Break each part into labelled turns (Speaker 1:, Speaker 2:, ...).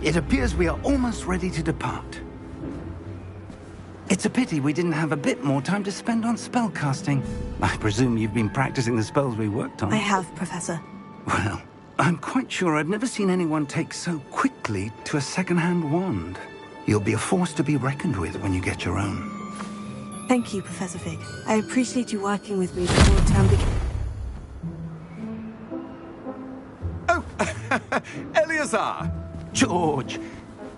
Speaker 1: It appears we are almost ready to depart. It's a pity we didn't have a bit more time to spend on spellcasting. I presume you've been practicing the spells we worked on.
Speaker 2: I have, Professor.
Speaker 1: Well, I'm quite sure I've never seen anyone take so quickly to a second-hand wand. You'll be a force to be reckoned with when you get your own.
Speaker 2: Thank you, Professor Fig. I appreciate you working with me before term begins.
Speaker 3: Oh, Eleazar!
Speaker 1: George,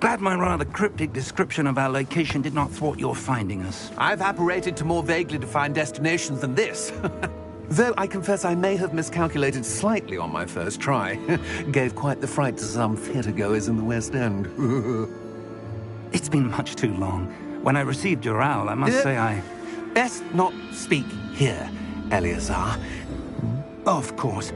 Speaker 1: glad my rather cryptic description of our location did not thwart your finding us.
Speaker 3: I've apparated to more vaguely defined destinations than this. Though I confess I may have miscalculated slightly on my first try. Gave quite the fright to some theatre-goers in the West End.
Speaker 1: It's been much too long. When I received your owl, I must say I...
Speaker 3: Best not speak here, Eleazar.
Speaker 1: Of course.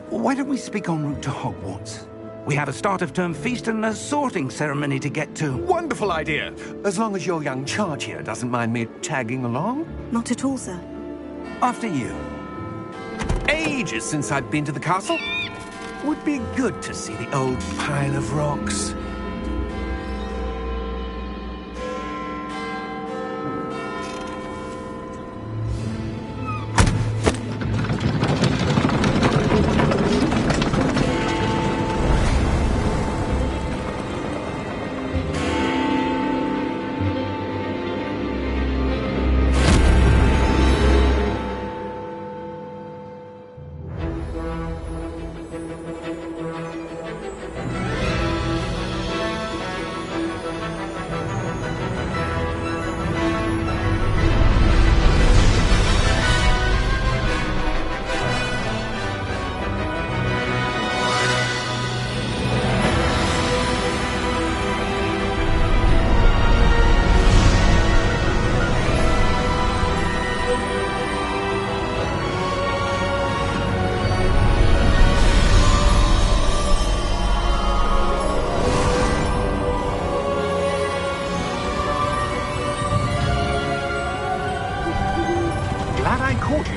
Speaker 1: Why don't we speak en route to Hogwarts? We have a start-of-term feast and a sorting ceremony to get to.
Speaker 3: Wonderful idea! As long as your young charge here doesn't mind me tagging along.
Speaker 2: Not at all, sir.
Speaker 1: After you.
Speaker 3: Ages since I've been to the castle. Would be good to see the old pile of rocks.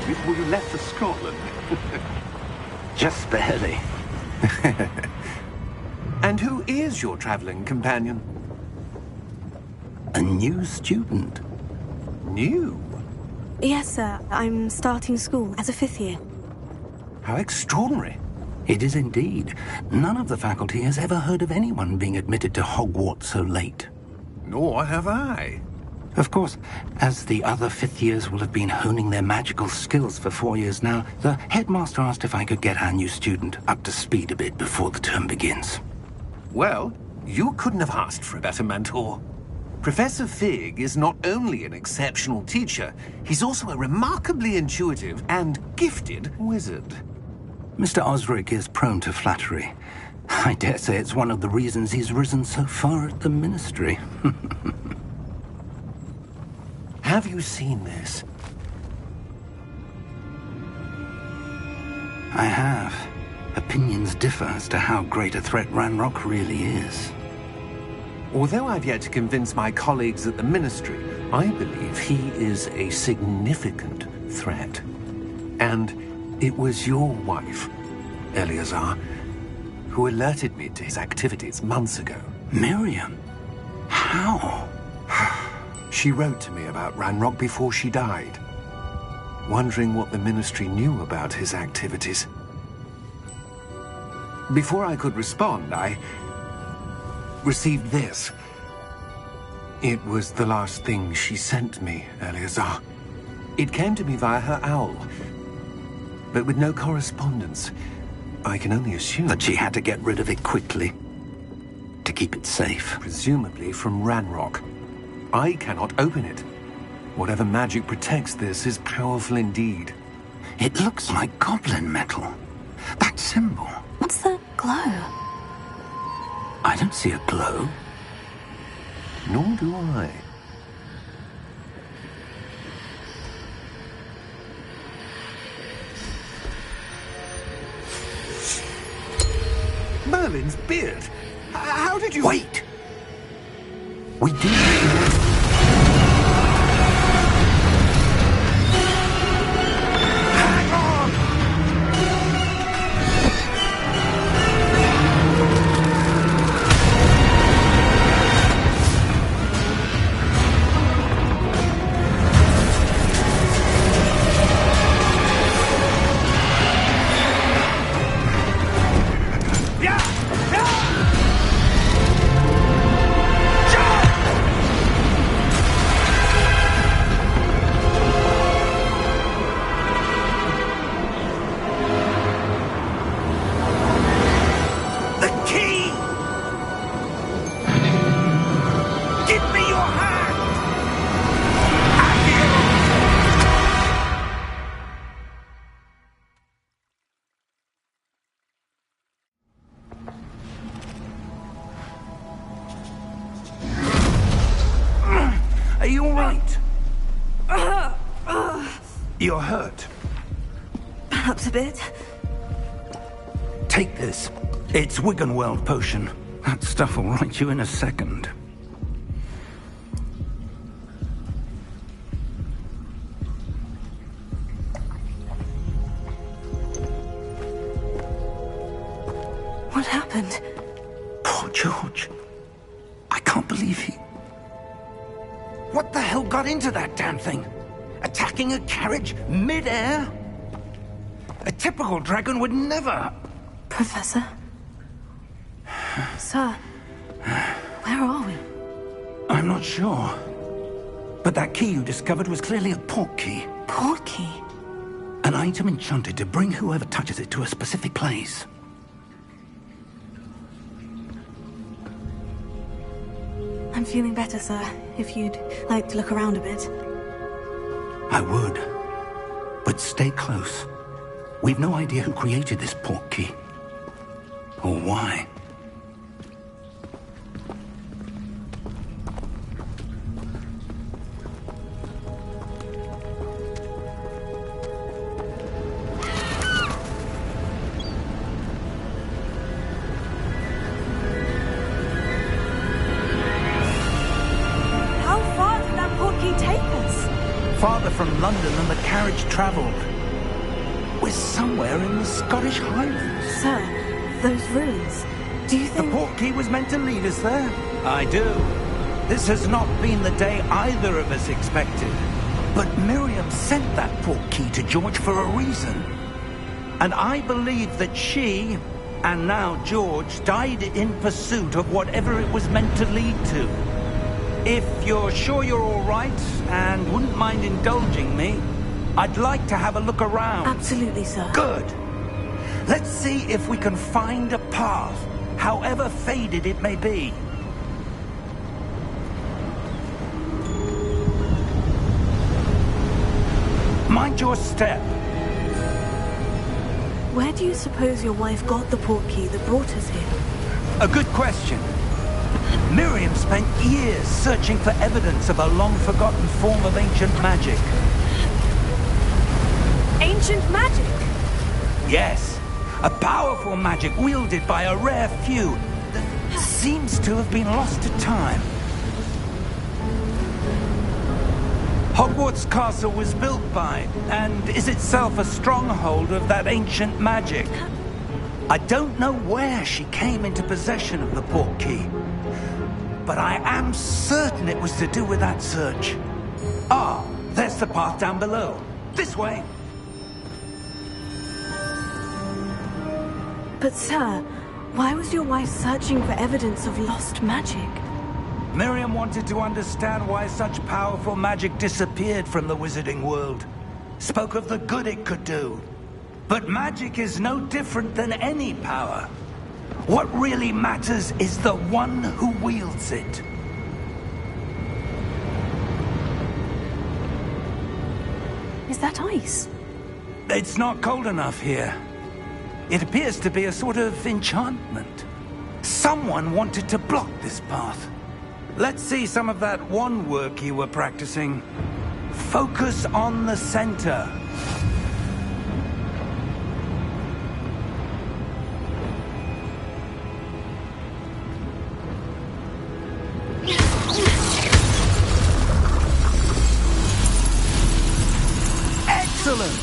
Speaker 1: Before you left for Scotland. Just barely.
Speaker 3: And who is your traveling companion?
Speaker 1: A new student.
Speaker 3: New?
Speaker 2: Yes, sir. I'm starting school as a 5th year.
Speaker 3: How extraordinary.
Speaker 1: It is indeed. None of the faculty has ever heard of anyone being admitted to Hogwarts so late.
Speaker 3: Nor have I.
Speaker 1: Of course, as the other 5th years will have been honing their magical skills for 4 years now, the headmaster asked if I could get our new student up to speed a bit before the term begins.
Speaker 3: Well, you couldn't have asked for a better mentor. Professor Fig is not only an exceptional teacher, he's also a remarkably intuitive and gifted wizard.
Speaker 1: Mr. Osric is prone to flattery. I dare say it's one of the reasons he's risen so far at the ministry.
Speaker 3: Have you seen this?
Speaker 1: I have. Opinions differ as to how great a threat Ranrock really is.
Speaker 3: Although I've yet to convince my colleagues at the Ministry, I believe he is a significant threat. And it was your wife, Eleazar, who alerted me to his activities months ago.
Speaker 1: Miriam? How?
Speaker 3: She wrote to me about Ranrock before she died, wondering what the Ministry knew about his activities. Before I could respond, I received this. It was the last thing she sent me, Eleazar. It came to me via her owl, but with no correspondence. I can only assume
Speaker 1: that she had to get rid of it quickly, to keep it safe.
Speaker 3: Presumably from Ranrock. I cannot open it. Whatever magic protects this is powerful indeed.
Speaker 1: It looks like goblin metal. That symbol.
Speaker 2: What's the glow?
Speaker 1: I don't see a glow.
Speaker 3: Nor do I. Merlin's beard. How did you...
Speaker 1: Wait! We did... Are you all right? You're hurt.
Speaker 2: Perhaps a bit.
Speaker 1: Take this. It's Wiggenweld potion. That stuff will right you in a second.
Speaker 2: What happened?
Speaker 1: Poor George. I can't believe he... What the hell got into that damn thing? Attacking a carriage mid-air? A typical dragon would never...
Speaker 2: Professor? Sir? Where are we?
Speaker 1: I'm not sure. But that key you discovered was clearly a port key.
Speaker 2: Port key?
Speaker 1: An item enchanted to bring whoever touches it to a specific place.
Speaker 2: I'm feeling better, sir. If you'd like to look around a bit.
Speaker 1: I would. But stay close. We've no idea who created this port key. Or why.
Speaker 2: How far did that port key take us?
Speaker 1: Farther from London than the carriage travelled. We're somewhere in the Scottish Highlands.
Speaker 2: Sir, those ruins. Do you
Speaker 1: The
Speaker 2: think...
Speaker 1: port key was meant to lead us there? I do. This has not been the day either of us expected. But Miriam sent that port key to George for a reason. And I believe that she, and now George, died in pursuit of whatever it was meant to lead to. If you're sure you're all right, and wouldn't mind indulging me, I'd like to have a look around.
Speaker 2: Absolutely, sir.
Speaker 1: Good. Let's see if we can find a path, however faded it may be. Mind your step.
Speaker 2: Where do you suppose your wife got the port key that brought us here?
Speaker 1: A good question. Miriam spent years searching for evidence of a long-forgotten form of ancient magic.
Speaker 2: Ancient magic?
Speaker 1: Yes, a powerful magic wielded by a rare few that seems to have been lost to time. Hogwarts Castle was built by, and is itself a stronghold of that ancient magic. I don't know where she came into possession of the port key, but I am certain it was to do with that search. Ah, there's the path down below. This way.
Speaker 2: But sir, why was your wife searching for evidence of lost magic?
Speaker 1: Miriam wanted to understand why such powerful magic disappeared from the wizarding world. Spoke of the good it could do. But magic is no different than any power. What really matters is the one who wields it.
Speaker 2: Is that ice?
Speaker 1: It's not cold enough here. It appears to be a sort of enchantment. Someone wanted to block this path. Let's see some of that wand work you were practicing. Focus on the center. Excellent!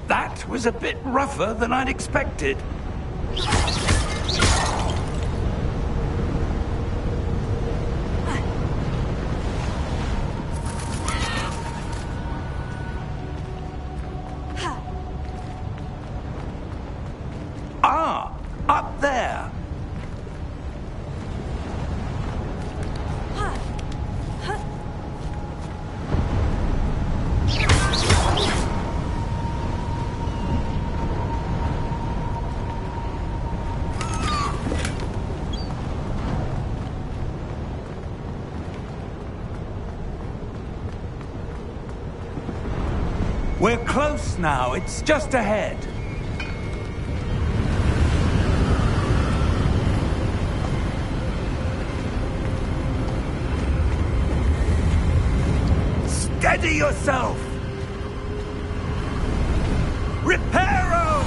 Speaker 1: That was a bit rougher than I'd expected. Ah, up there. We're close now. It's just ahead. Steady yourself! Reparo!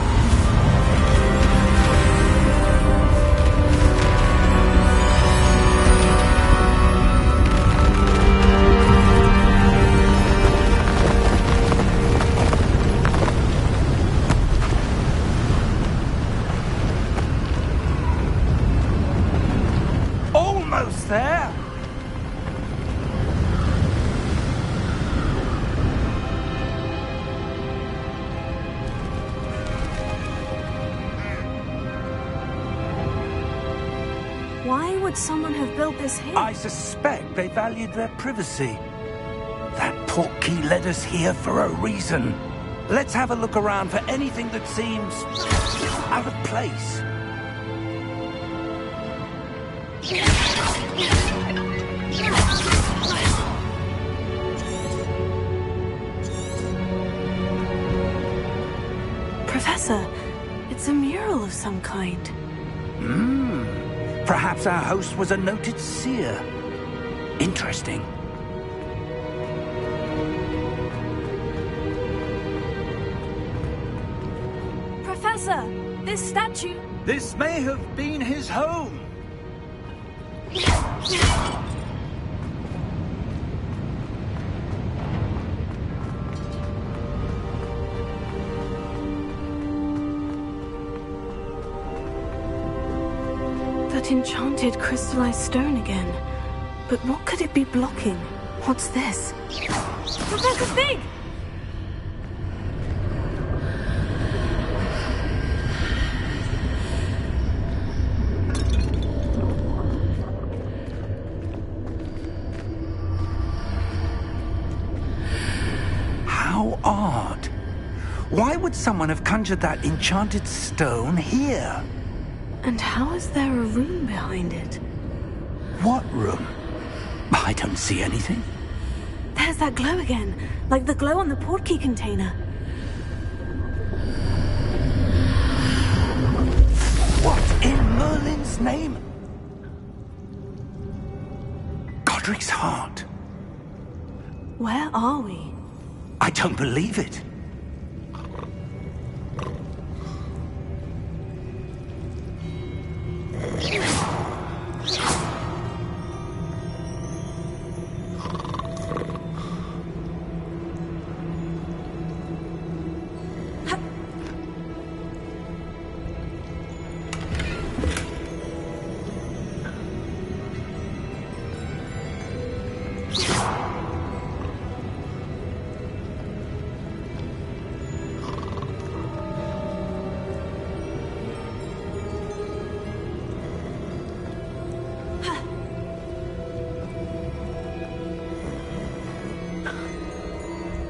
Speaker 1: Almost there!
Speaker 2: Why would someone have built this here?
Speaker 1: I suspect they valued their privacy. That portkey led us here for a reason. Let's have a look around for anything that seems out of place.
Speaker 2: Professor, it's a mural of some kind.
Speaker 1: Perhaps our host was a noted seer. Interesting.
Speaker 2: Professor, this statue...
Speaker 1: This may have been his home.
Speaker 2: That enchanted crystallized stone again. But what could it be blocking? What's this? Professor Fig!
Speaker 1: How odd. Why would someone have conjured that enchanted stone here?
Speaker 2: And how is there a room behind it?
Speaker 1: What room? I don't see anything.
Speaker 2: There's that glow again, like the glow on the portkey container.
Speaker 1: What in Merlin's name? Godric's heart.
Speaker 2: Where are we?
Speaker 1: I don't believe it.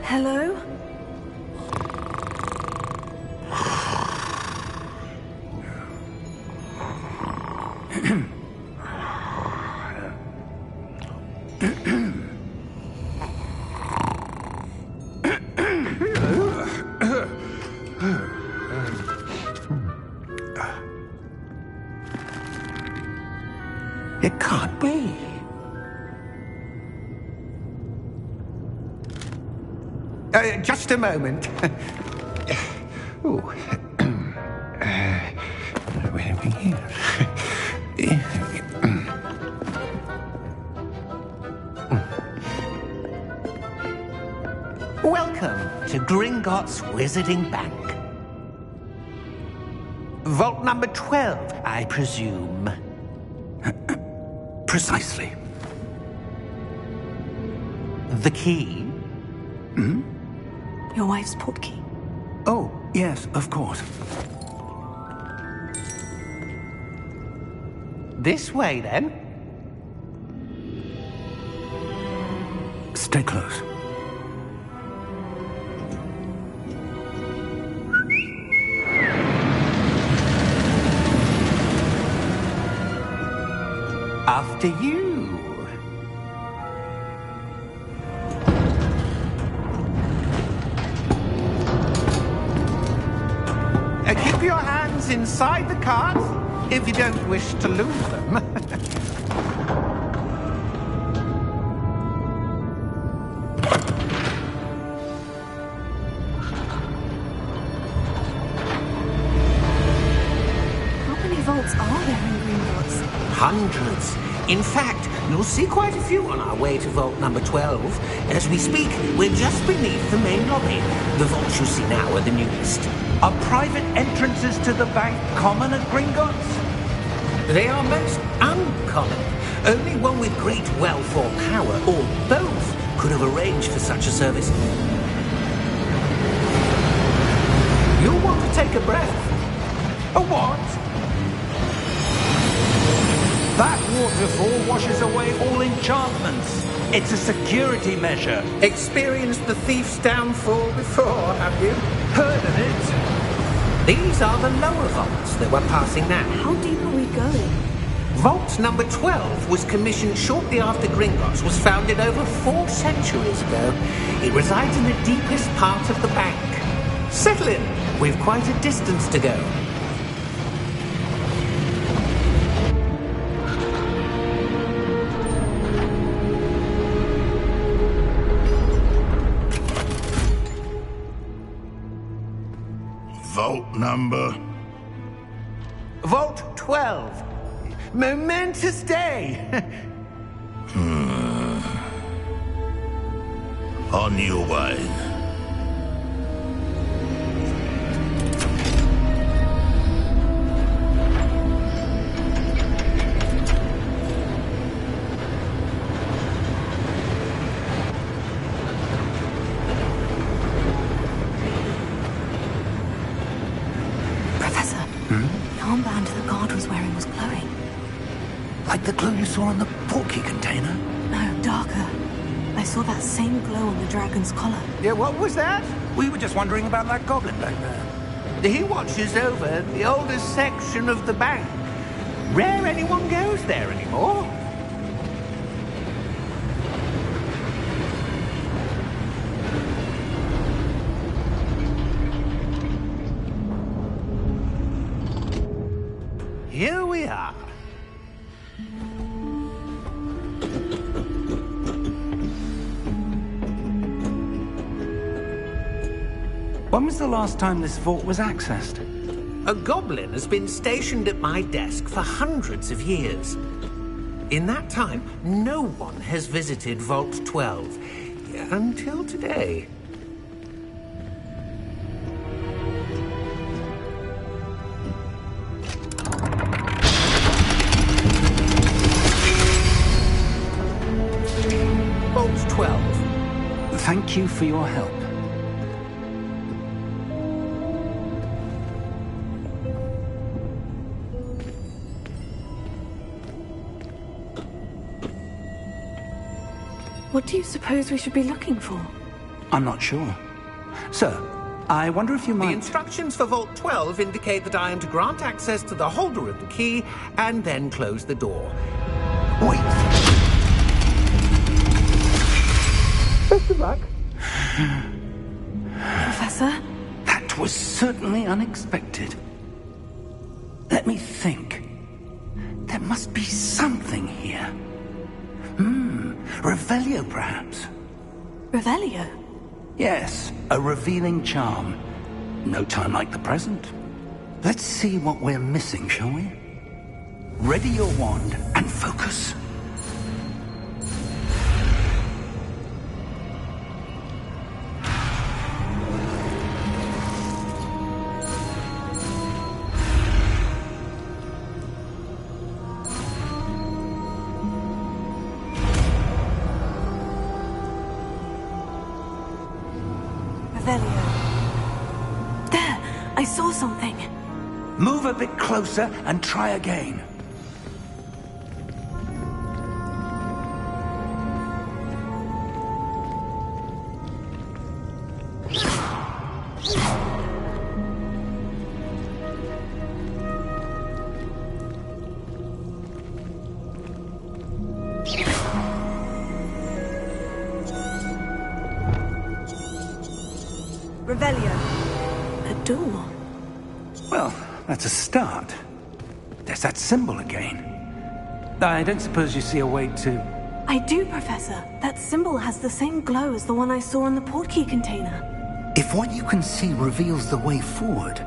Speaker 2: Hello?
Speaker 3: It can't be. Just a moment. Oh. Where are we here? Welcome to Gringotts Wizarding Bank. Vault number 12, I presume.
Speaker 1: Precisely.
Speaker 3: The key?
Speaker 2: Your wife's portkey.
Speaker 1: Oh, yes, of course.
Speaker 3: This way, then.
Speaker 1: Stay close.
Speaker 3: After you. Keep your hands inside the cart if you don't wish to lose them.
Speaker 2: vaults are there in Gringotts?
Speaker 4: Hundreds. In fact, you'll see quite a few on our way to vault number 12. As we speak, we're just beneath the main lobby. The vaults you see now are the newest.
Speaker 1: Are private entrances to the bank common at Gringotts?
Speaker 4: They are most uncommon. Only one with great wealth or power, or both, could have arranged for such a service. You'll want to take a breath.
Speaker 1: A what? That waterfall washes away all enchantments. It's a security measure.
Speaker 4: Experienced the thief's downfall before, have you?
Speaker 1: Heard of it?
Speaker 4: These are the lower vaults that we're passing now.
Speaker 2: How deep are we going?
Speaker 4: Vault number 12 was commissioned shortly after Gringotts was founded over 4 centuries ago. It resides in the deepest part of the bank. Settle in. We've quite a distance to go.
Speaker 5: Vault number?
Speaker 1: Vault 12. Momentous day.
Speaker 5: On your way.
Speaker 2: Professor, the armband the guard was wearing was glowing.
Speaker 1: Like the glow you saw on the portkey container?
Speaker 2: No, darker. I saw that same glow on the dragon's collar.
Speaker 1: Yeah, what was that? We were just wondering about that goblin back there.
Speaker 4: He watches over the oldest section of the bank. Rare anyone goes there anymore. Here we are.
Speaker 1: When was the last time this vault was accessed?
Speaker 4: A goblin has been stationed at my desk for hundreds of years. In that time, no one has visited Vault 12. Until today. Vault 12.
Speaker 1: Thank you for your help.
Speaker 2: What do you suppose we should be looking for?
Speaker 1: I'm not sure. Sir, I wonder if you might...
Speaker 4: The instructions for Vault 12 indicate that I am to grant access to the holder of the key and then close the door.
Speaker 1: Wait!
Speaker 4: Best of luck.
Speaker 2: Professor?
Speaker 1: That was certainly unexpected. Let me think. There must be something here. Revelio, perhaps?
Speaker 2: Revelio?
Speaker 1: Yes, a revealing charm. No time like the present. Let's see what we're missing, shall we? Ready your wand and focus.
Speaker 2: There! I saw something.
Speaker 1: Move a bit closer and try again.
Speaker 2: Revelio. A door.
Speaker 1: Well, that's a start. There's that symbol again. I don't suppose you see a way to...
Speaker 2: I do, Professor. That symbol has the same glow as the one I saw on the portkey container.
Speaker 1: If what you can see reveals the way forward,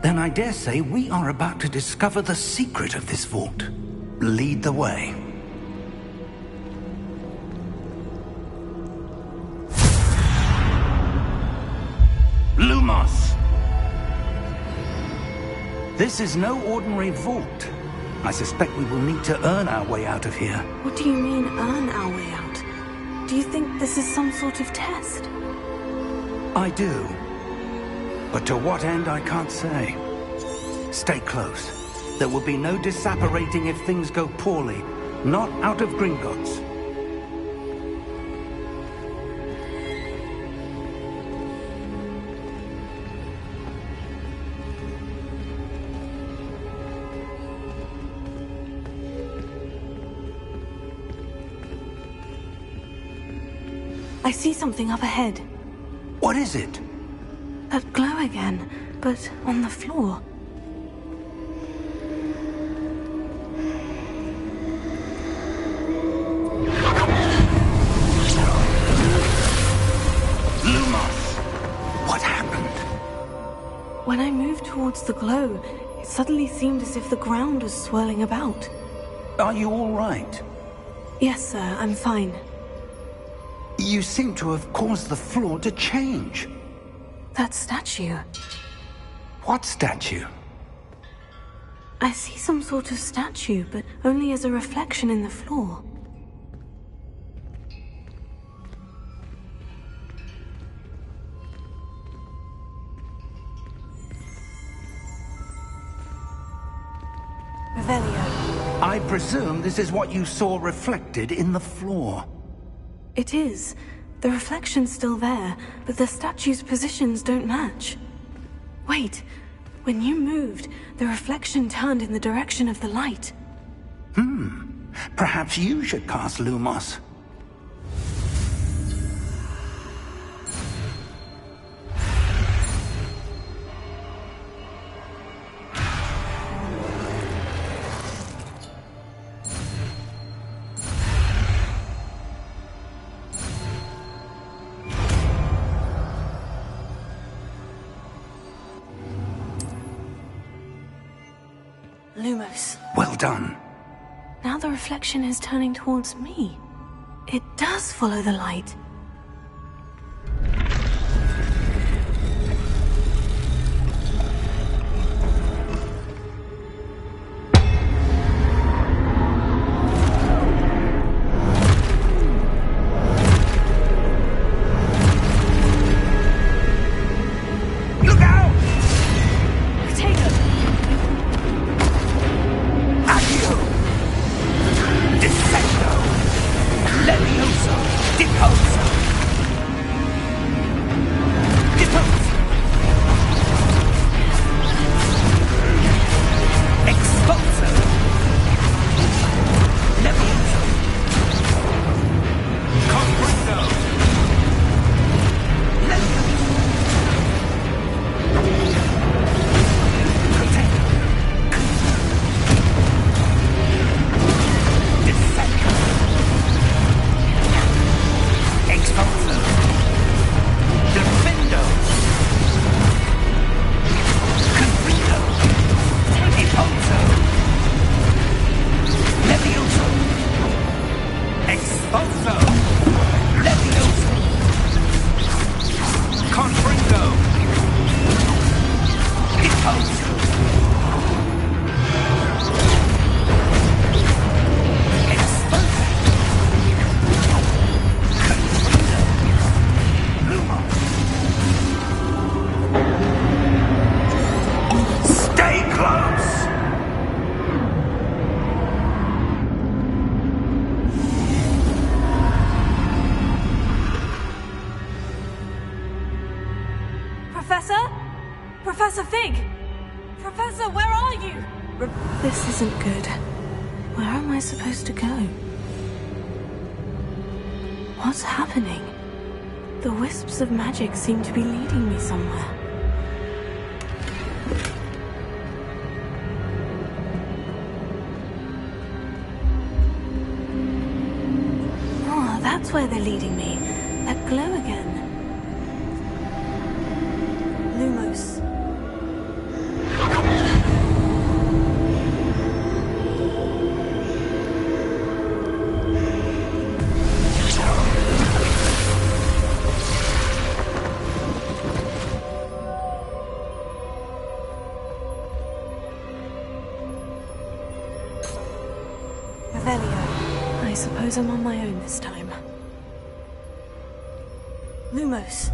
Speaker 1: Then I dare say we are about to discover the secret of this vault. Lead the way. Lumos! This is no ordinary vault. I suspect we will need to earn our way out of here.
Speaker 2: What do you mean, earn our way out? Do you think this is some sort of test?
Speaker 1: I do. But to what end, I can't say. Stay close. There will be no disapparating if things go poorly. Not out of Gringotts.
Speaker 2: I see something up ahead.
Speaker 1: What is it?
Speaker 2: That glow again, but on the floor.
Speaker 1: Lumos! What happened?
Speaker 2: When I moved towards the glow, it suddenly seemed as if the ground was swirling about.
Speaker 1: Are you all right?
Speaker 2: Yes, sir, I'm fine.
Speaker 1: You seem to have caused the floor to change.
Speaker 2: That statue.
Speaker 1: What statue?
Speaker 2: I see some sort of statue, but only as a reflection in the floor. Revelio.
Speaker 1: I presume this is what you saw reflected in the floor.
Speaker 2: It is. The reflection's still there, but the statue's positions don't match. Wait. When you moved, the reflection turned in the direction of the light.
Speaker 1: Perhaps you should cast Lumos.
Speaker 2: Lumos.
Speaker 1: Well done.
Speaker 2: Now the reflection is turning towards me. It does follow the light.
Speaker 1: Look out!
Speaker 2: Potato!
Speaker 1: Accio! Defendo! Levioso! Deposo! Deposo! Expulso! Levioso! Comprendo! Levioso! Potato! Defendo! Expulso! Defendo! Confringo! Deposo! Levioso! Expulso! Levioso! Confringo! Deposo! Expulso! Confringo! Lumos! Stay close!
Speaker 2: Professor? Professor Fig! Professor, where are you? This isn't good. Where am I supposed to go? What's happening? The wisps of magic seem to be leading me somewhere. Oh, that's where they're leading me. That glow again. Lumos. Revelio. I suppose I'm on my own this time. Lumos.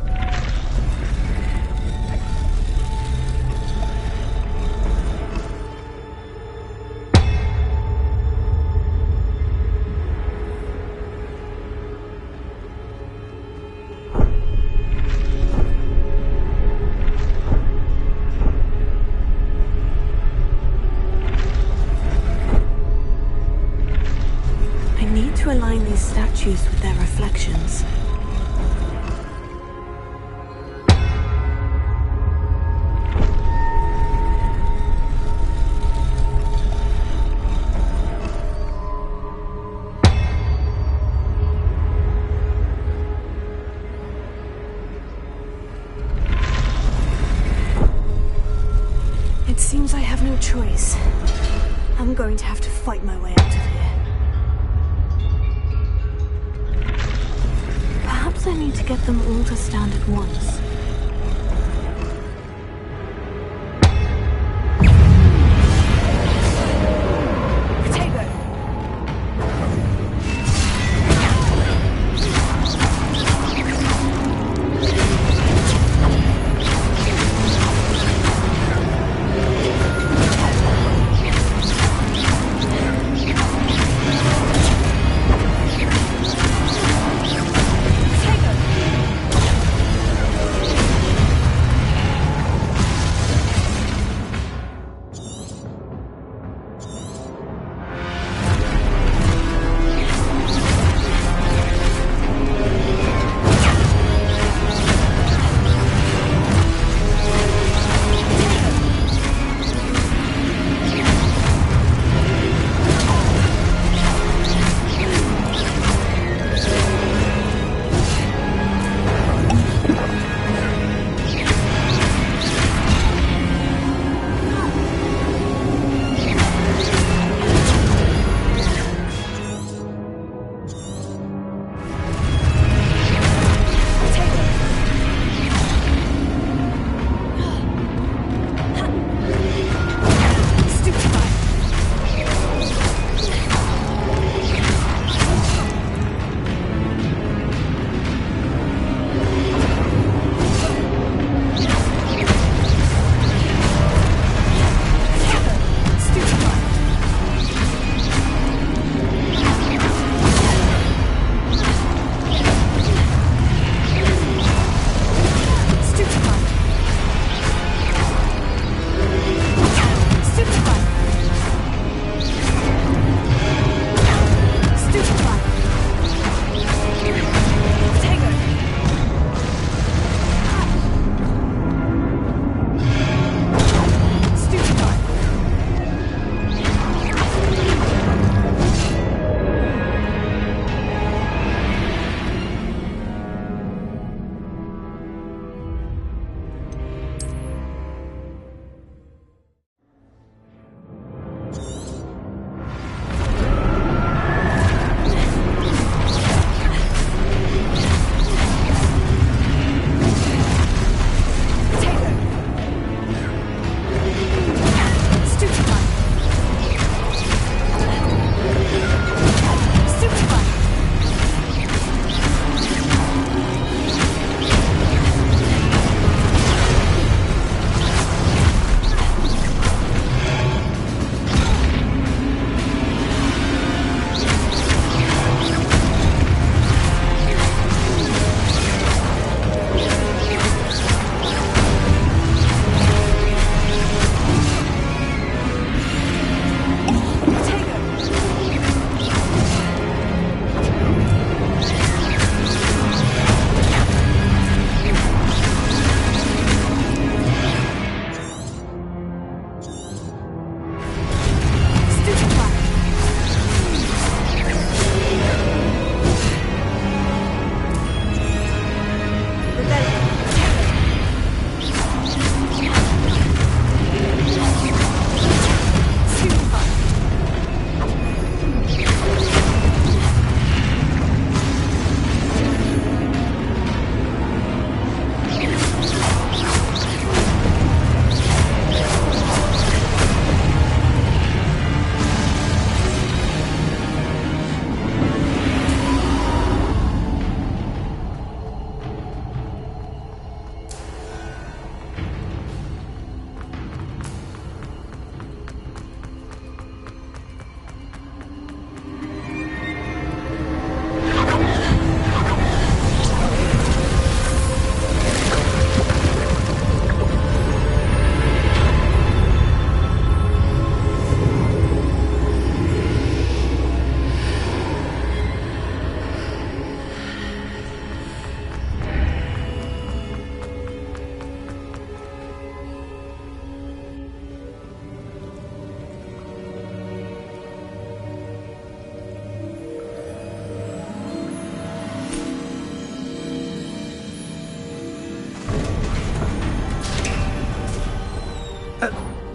Speaker 2: To align these statues with their reflections. It seems I have no choice. I'm going to have to fight my way out of here. Perhaps I need to get them all to stand at once.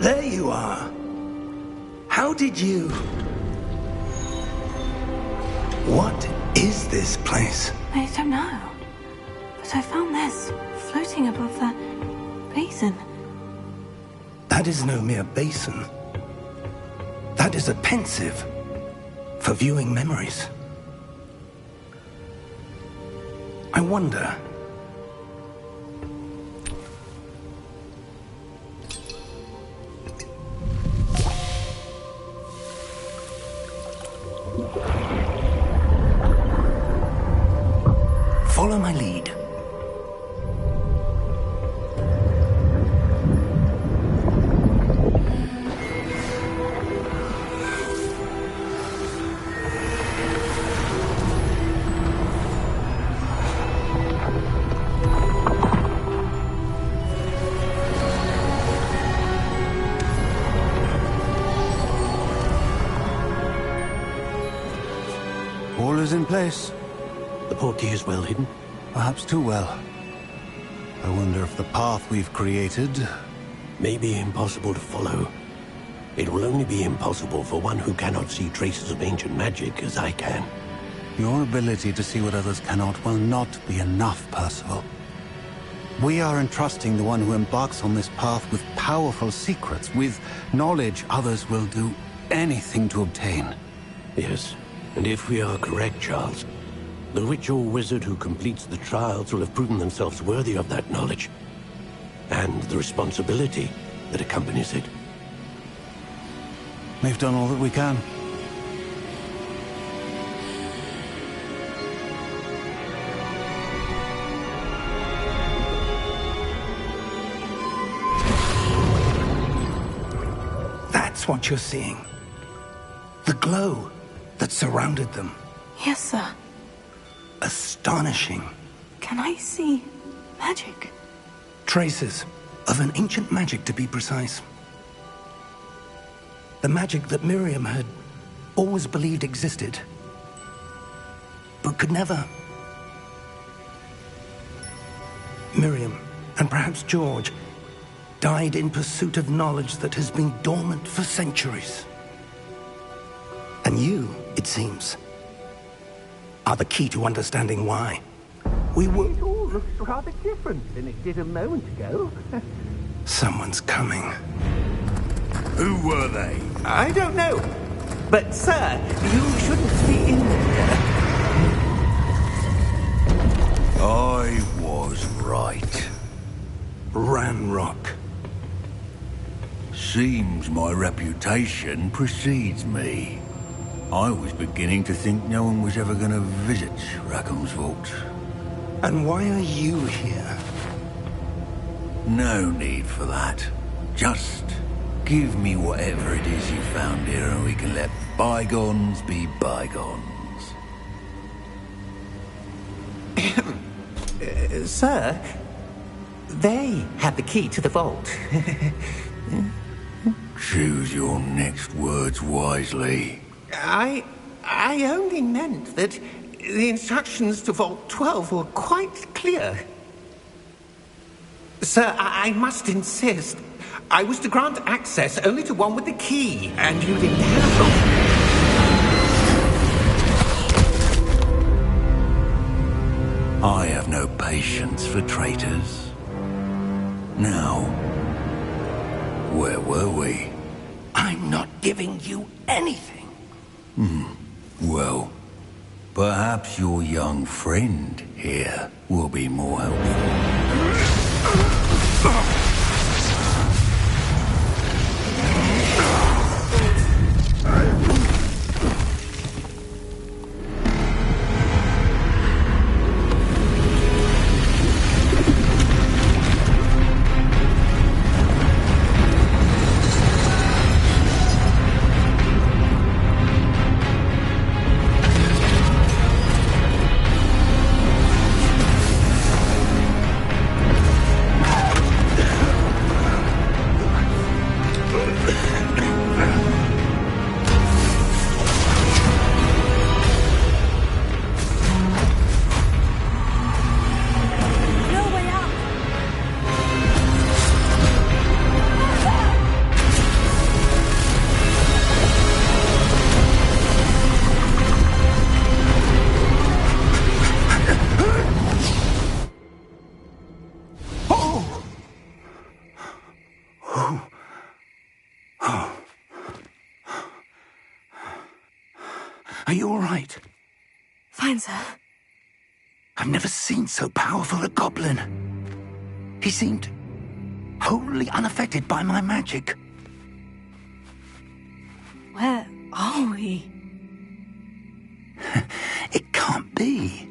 Speaker 1: There you are. How did you... What is this place?
Speaker 2: I don't know. But I found this floating above that basin.
Speaker 1: That is no mere basin. That is a pensive for viewing memories. I wonder... Follow my lead.
Speaker 6: All is in place.
Speaker 7: The portkey is well hidden.
Speaker 6: Perhaps too well. I wonder if the path we've created...
Speaker 7: May be impossible to follow. It will only be impossible for one who cannot see traces of ancient magic as I can.
Speaker 6: Your ability to see what others cannot will not be enough, Percival. We are entrusting the one who embarks on this path with powerful secrets, with knowledge others will do anything to obtain.
Speaker 7: Yes, and if we are correct, Charles, the witch or wizard who completes the trials will have proven themselves worthy of that knowledge, and the responsibility that accompanies it.
Speaker 6: We've done all that we can.
Speaker 1: That's what you're seeing. The glow that surrounded them.
Speaker 2: Yes, sir.
Speaker 1: Astonishing.
Speaker 2: Can I see magic?
Speaker 1: Traces of an ancient magic, to be precise. The magic that Miriam had always believed existed, but could never. Miriam, and perhaps George, died in pursuit of knowledge that has been dormant for centuries. And you, it seems, are the key to understanding why. We were...
Speaker 4: It all looks rather different than it did a moment ago.
Speaker 1: Someone's coming.
Speaker 5: Who were they?
Speaker 4: I don't know. But, sir, you shouldn't be in there.
Speaker 5: I was right.
Speaker 1: Ranrock.
Speaker 5: Seems my reputation precedes me. I was beginning to think no one was ever going to visit Rackham's vault.
Speaker 1: And why are you here?
Speaker 5: No need for that. Just give me whatever it is you found here and we can let bygones be bygones.
Speaker 4: Sir, they had the key to the vault.
Speaker 5: Choose your next words wisely.
Speaker 4: I only meant that the instructions to Vault 12 were quite clear. Sir, I must insist. I was to grant access only to one with the key, and you didn't have them.
Speaker 5: I have no patience for traitors. Now, where were we?
Speaker 1: I'm not giving you anything.
Speaker 5: Well, perhaps your young friend here will be more helpful.
Speaker 1: Are you all right?
Speaker 2: Fine, sir.
Speaker 1: I've never seen so powerful a goblin. He seemed wholly unaffected by my magic.
Speaker 2: Where are we?
Speaker 1: It can't be.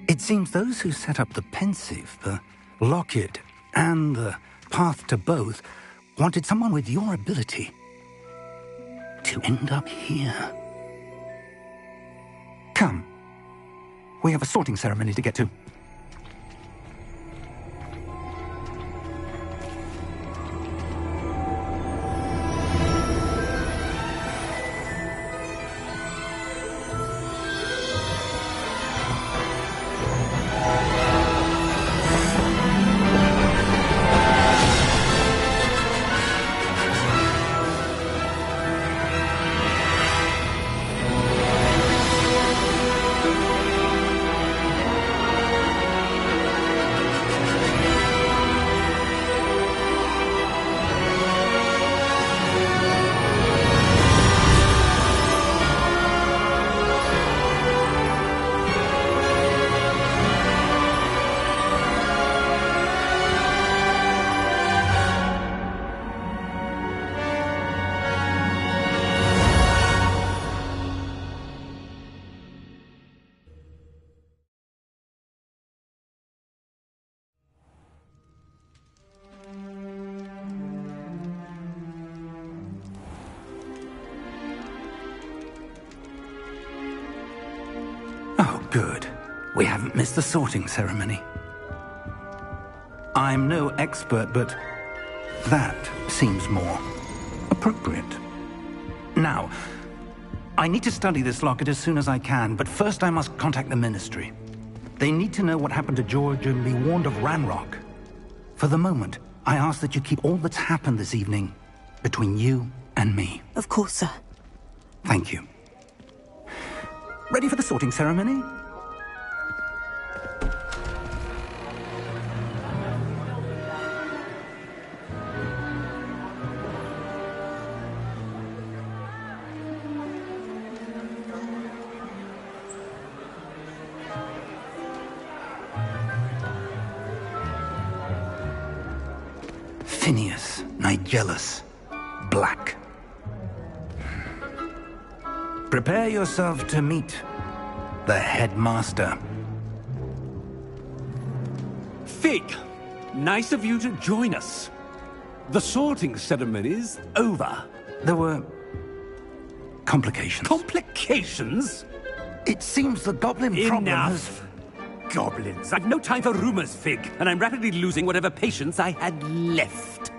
Speaker 1: It seems those who set up the pensive, the locket, and the path to both wanted someone with your ability to end up here. Come. We have a sorting ceremony to get to. Oh, good. We haven't missed the sorting ceremony. I'm no expert, but that seems more appropriate. Now, I need to study this locket as soon as I can, but first I must contact the Ministry. They need to know what happened to George and be warned of Ranrock. For the moment, I ask that you keep all that's happened this evening between you and me.
Speaker 2: Of course, sir.
Speaker 1: Thank you. Ready for the sorting ceremony? Phineas Nigellus Black. Prepare yourself to meet the headmaster.
Speaker 8: Fig, nice of you to join us. The sorting ceremony's over.
Speaker 1: There were complications.
Speaker 8: Complications?
Speaker 1: It seems the goblin problem has...
Speaker 8: Enough. Goblins. I've no time for rumors, Fig, and I'm rapidly losing whatever patience I had left.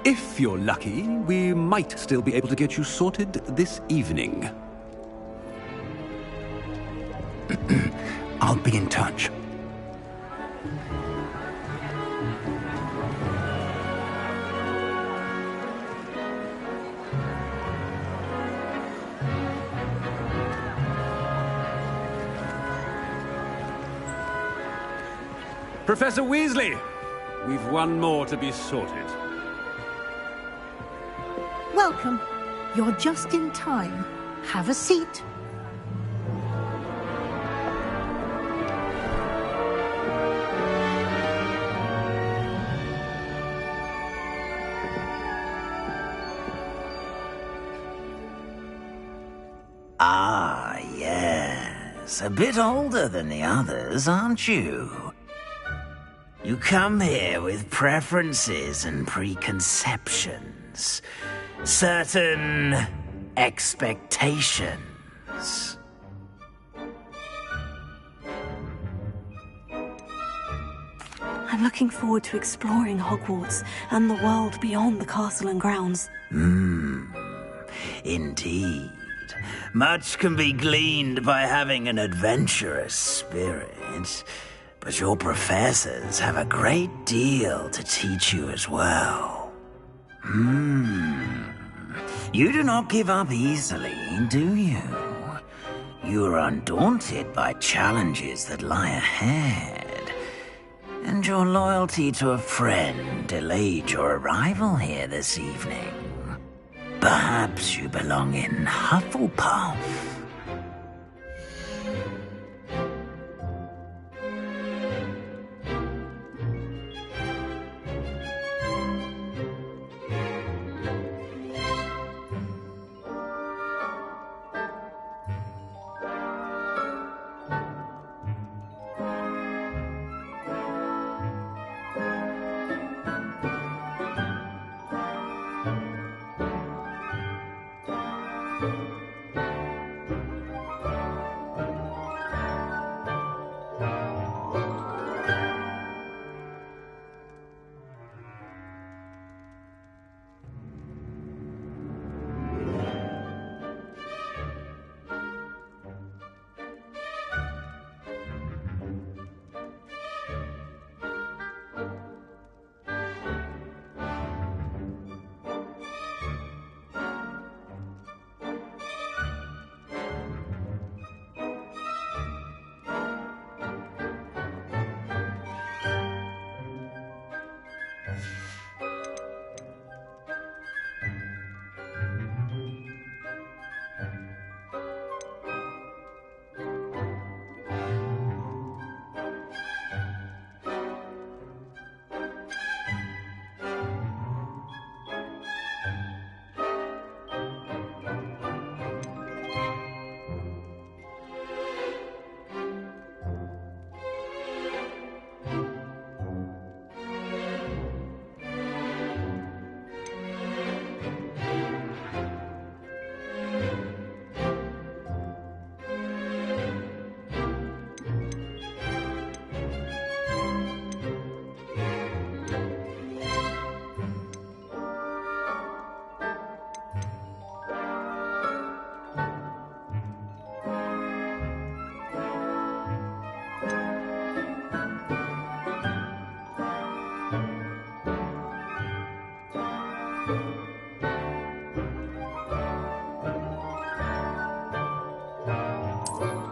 Speaker 8: If you're lucky, we might still be able to get you sorted this evening.
Speaker 1: I'll be in touch.
Speaker 8: Professor Weasley, we've one more to be sorted.
Speaker 9: Welcome. You're just in time. Have a seat.
Speaker 10: Ah, yes. A bit older than the others, aren't you? You come here with preferences and preconceptions. Certain expectations.
Speaker 2: I'm looking forward to exploring Hogwarts and the world beyond the castle and grounds.
Speaker 10: Indeed. Much can be gleaned by having an adventurous spirit, but your professors have a great deal to teach you as well. You do not give up easily, do you? You are undaunted by challenges that lie ahead, and your loyalty to a friend delayed your arrival here this evening. Perhaps you belong in Hufflepuff.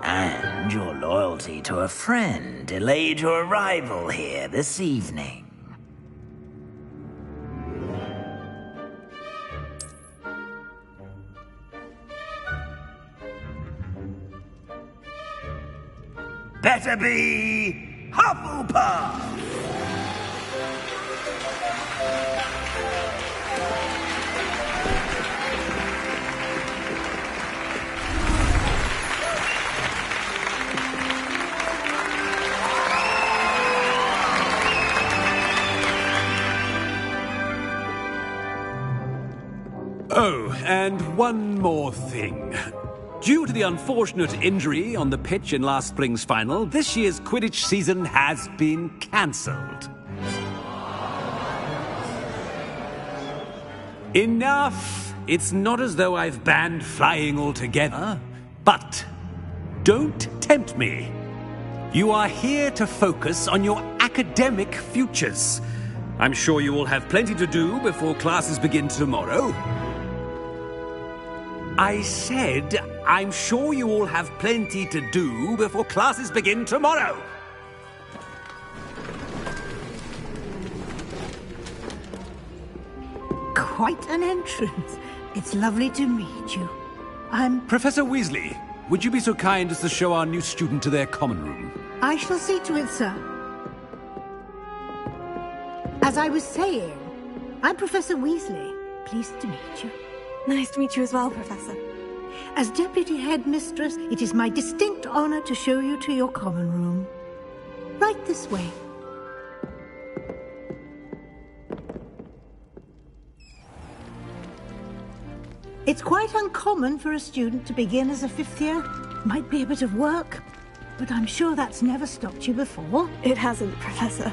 Speaker 10: And your loyalty to a friend delayed your arrival here this evening. Better be Hufflepuff!
Speaker 8: Oh, and one more thing. Due to the unfortunate injury on the pitch in last spring's final, this year's Quidditch season has been cancelled. Enough! It's not as though I've banned flying altogether. But don't tempt me. You are here to focus on your academic futures. I'm sure you will have plenty to do before classes begin tomorrow. I said, I'm sure you all have plenty to do before classes begin tomorrow.
Speaker 9: Quite an entrance. It's lovely to meet you. I'm...
Speaker 8: Professor Weasley, would you be so kind as to show our new student to their common room?
Speaker 9: I shall see to it, sir. As I was saying, I'm Professor Weasley. Pleased to meet you.
Speaker 2: Nice to meet you as well, Professor.
Speaker 9: As Deputy Headmistress, it is my distinct honor to show you to your common room. Right this way. It's quite uncommon for a student to begin as a fifth year. Might be a bit of work, but I'm sure that's never stopped you before.
Speaker 2: It hasn't, Professor.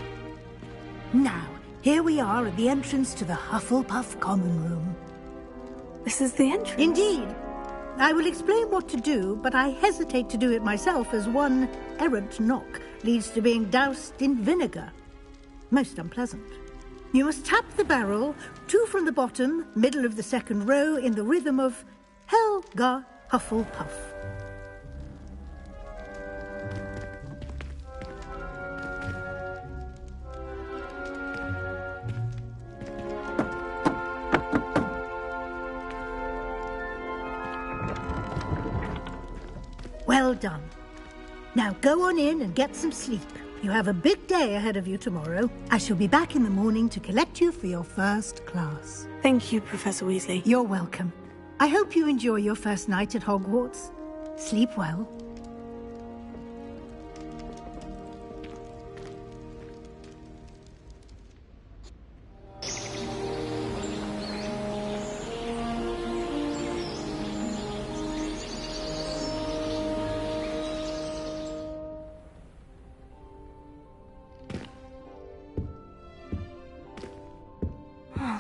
Speaker 9: Now, here we are at the entrance to the Hufflepuff common room.
Speaker 2: This is the entrance?
Speaker 9: Indeed. I will explain what to do, but I hesitate to do it myself as one errant knock leads to being doused in vinegar. Most unpleasant. You must tap the barrel, 2 from the bottom, middle of the second row, in the rhythm of Helga Hufflepuff. done. Now go on in and get some sleep. You have a big day ahead of you tomorrow. I shall be back in the morning to collect you for your first class.
Speaker 2: Thank you, Professor Weasley.
Speaker 9: You're welcome. I hope you enjoy your first night at Hogwarts. Sleep well.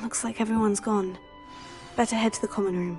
Speaker 2: Looks like everyone's gone. Better head to the common room.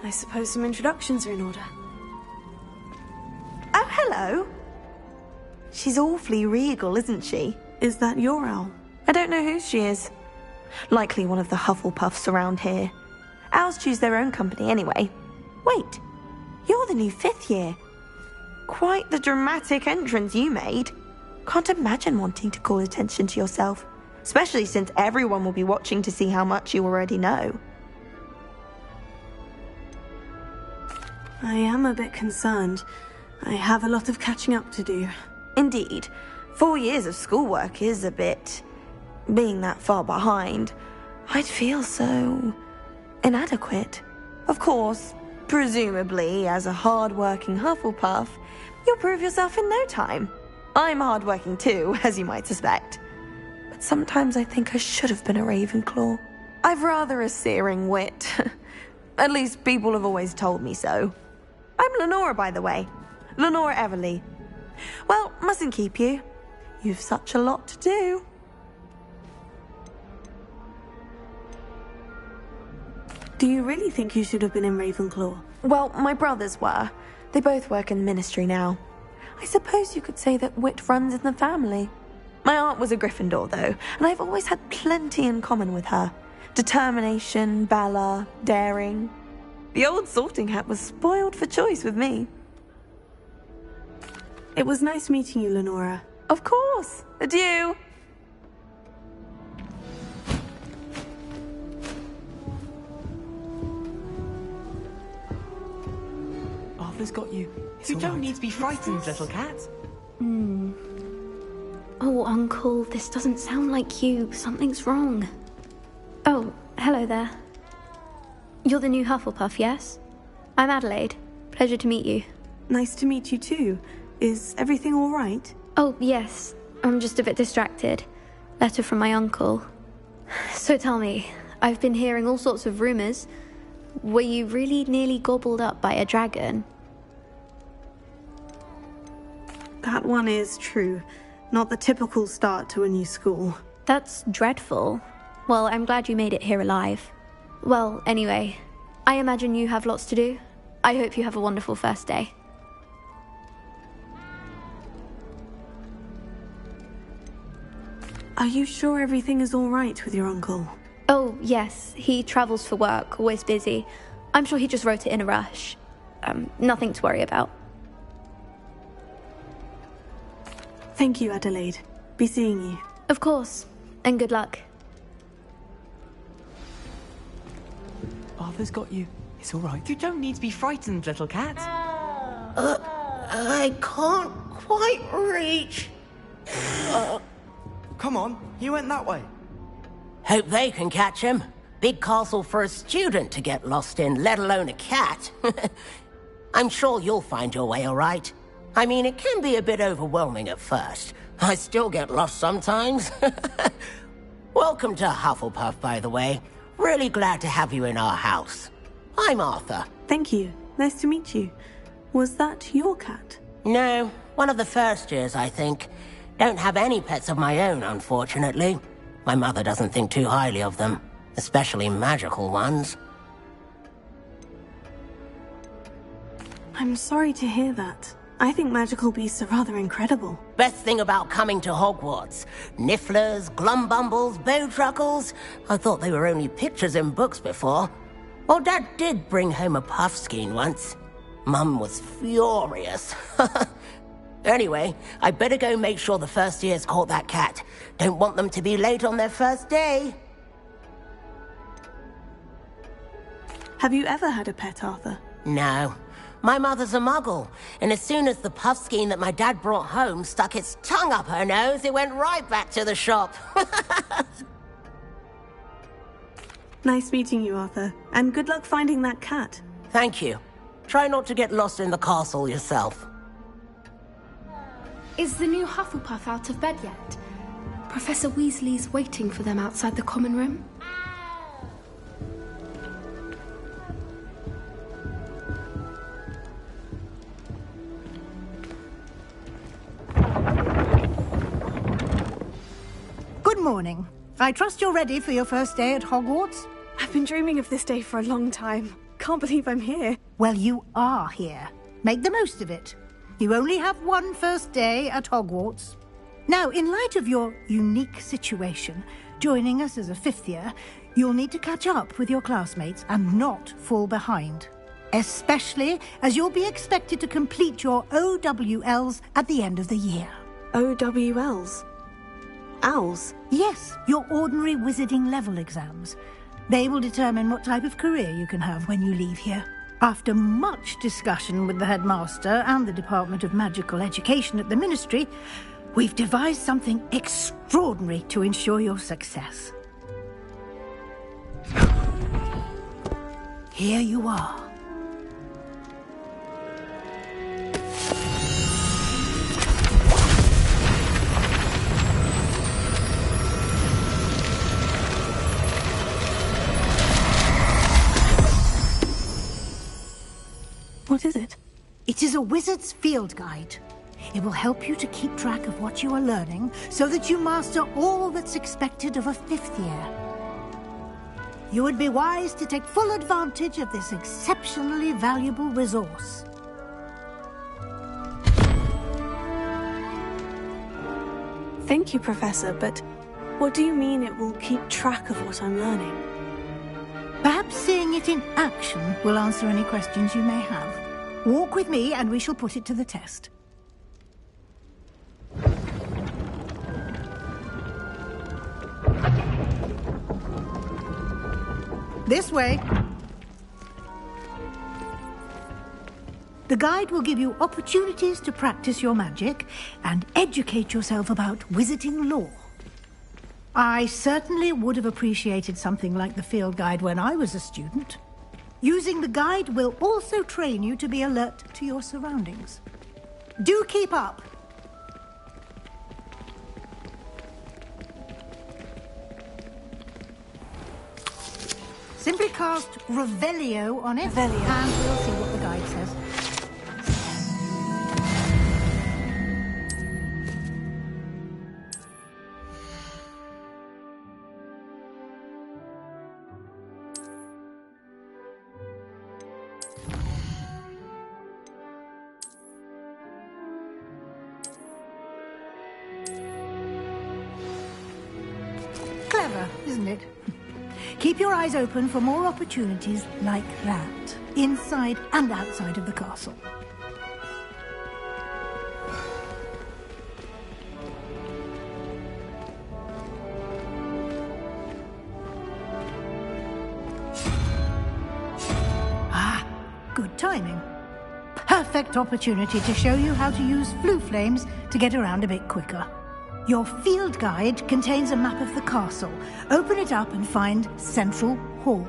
Speaker 2: I suppose some introductions are in order.
Speaker 11: Oh, hello. She's awfully regal, isn't she?
Speaker 2: Is that your owl?
Speaker 11: I don't know who she is. Likely one of the Hufflepuffs around here. Owls choose their own company anyway. Wait, you're the new 5th year. Quite the dramatic entrance you made. Can't imagine wanting to call attention to yourself, especially since everyone will be watching to see how much you already know.
Speaker 2: I am a bit concerned. I have a lot of catching up to do.
Speaker 11: Indeed. 4 years of schoolwork is a bit... being that far behind. I'd feel so... inadequate. Of course, presumably, as a hard-working Hufflepuff, you'll prove yourself in no time. I'm hard-working too, as you might suspect. But sometimes I think I should have been a Ravenclaw. I've rather a searing wit. At least people have always told me so. I'm Lenora, by the way. Lenora Everly. Well, mustn't keep you. You've such a lot to do.
Speaker 2: Do you really think you should have been in Ravenclaw?
Speaker 11: Well, my brothers were. They both work in the ministry now. I suppose you could say that wit runs in the family. My aunt was a Gryffindor, though, and I've always had plenty in common with her. Determination, valor, daring. The old sorting hat was spoiled for choice with me.
Speaker 2: It was nice meeting you, Lenora.
Speaker 11: Of course. Adieu.
Speaker 12: Arthur's got you. You don't need to be frightened, little cat.
Speaker 13: Oh, Uncle, this doesn't sound like you. Something's wrong. Oh, hello there. You're the new Hufflepuff, yes? I'm Adelaide. Pleasure to meet you.
Speaker 2: Nice to meet you too. Is everything all right?
Speaker 13: Oh, yes. I'm just a bit distracted. Letter from my uncle. So tell me, I've been hearing all sorts of rumors. Were you really nearly gobbled up by a dragon?
Speaker 2: That one is true. Not the typical start to a new school.
Speaker 13: That's dreadful. Well, I'm glad you made it here alive. Well, anyway, I imagine you have lots to do. I hope you have a wonderful first day.
Speaker 2: Are you sure everything is all right with your uncle?
Speaker 13: Oh, yes. He travels for work, always busy. I'm sure he just wrote it in a rush. Nothing to worry about.
Speaker 2: Thank you, Adelaide. Be seeing you.
Speaker 13: Of course. And good luck.
Speaker 12: Arthur's got you. It's all right. You don't need to be frightened, little cat.
Speaker 4: I can't quite reach.
Speaker 12: Come on, you went that way.
Speaker 14: Hope they can catch him. Big castle for a student to get lost in, let alone a cat. I'm sure you'll find your way all right. I mean, it can be a bit overwhelming at first. I still get lost sometimes. Welcome to Hufflepuff, by the way. Really glad to have you in our house. I'm Arthur.
Speaker 2: Thank you. Nice to meet you. Was that your cat?
Speaker 14: No, one of the first years, I think. Don't have any pets of my own, unfortunately. My mother doesn't think too highly of them, especially magical ones.
Speaker 2: I'm sorry to hear that. I think magical beasts are rather incredible.
Speaker 14: Best thing about coming to Hogwarts. Nifflers, glumbumbles, bowtruckles. I thought they were only pictures in books before. Well, Dad did bring home a puffskein once. Mum was furious. Anyway, I better go make sure the first years caught that cat. Don't want them to be late on their first day.
Speaker 2: Have you ever had a pet, Arthur?
Speaker 14: No. My mother's a muggle, and as soon as the puffskein that my dad brought home stuck its tongue up her nose, it went right back to the shop.
Speaker 2: Nice meeting you, Arthur. And good luck finding that cat.
Speaker 14: Thank you. Try not to get lost in the castle yourself.
Speaker 15: Is the new Hufflepuff out of bed yet? Professor Weasley's waiting for them outside the common room.
Speaker 9: Good morning. I trust you're ready for your first day at Hogwarts?
Speaker 2: I've been dreaming of this day for a long time. Can't believe I'm here.
Speaker 9: Well, you are here. Make the most of it. You only have one first day at Hogwarts. Now, in light of your unique situation, joining us as a fifth year, you'll need to catch up with your classmates and not fall behind. Especially as you'll be expected to complete your OWLs at the end of the year.
Speaker 2: OWLs? Owls?
Speaker 9: Yes, your ordinary wizarding level exams. They will determine what type of career you can have when you leave here. After much discussion with the headmaster and the Department of Magical Education at the Ministry, we've devised something extraordinary to ensure your success. Here you are.
Speaker 2: What is it?
Speaker 9: It is a wizard's field guide. It will help you to keep track of what you are learning so that you master all that's expected of a fifth year. You would be wise to take full advantage of this exceptionally valuable resource.
Speaker 2: Thank you, Professor, but what do you mean it will keep track of what I'm learning?
Speaker 9: Perhaps seeing it in action will answer any questions you may have. Walk with me and we shall put it to the test. This way. The guide will give you opportunities to practice your magic and educate yourself about wizarding lore. I certainly would have appreciated something like the field guide when I was a student. Using the guide will also train you to be alert to your surroundings. Do keep up. Simply cast Revelio on it, and we'll see what the guide says. Clever, isn't it? Keep your eyes open for more opportunities like that, inside and outside of the castle. Ah, good timing. Perfect opportunity to show you how to use flue flames to get around a bit quicker. Your field guide contains a map of the castle. Open it up and find Central Hall.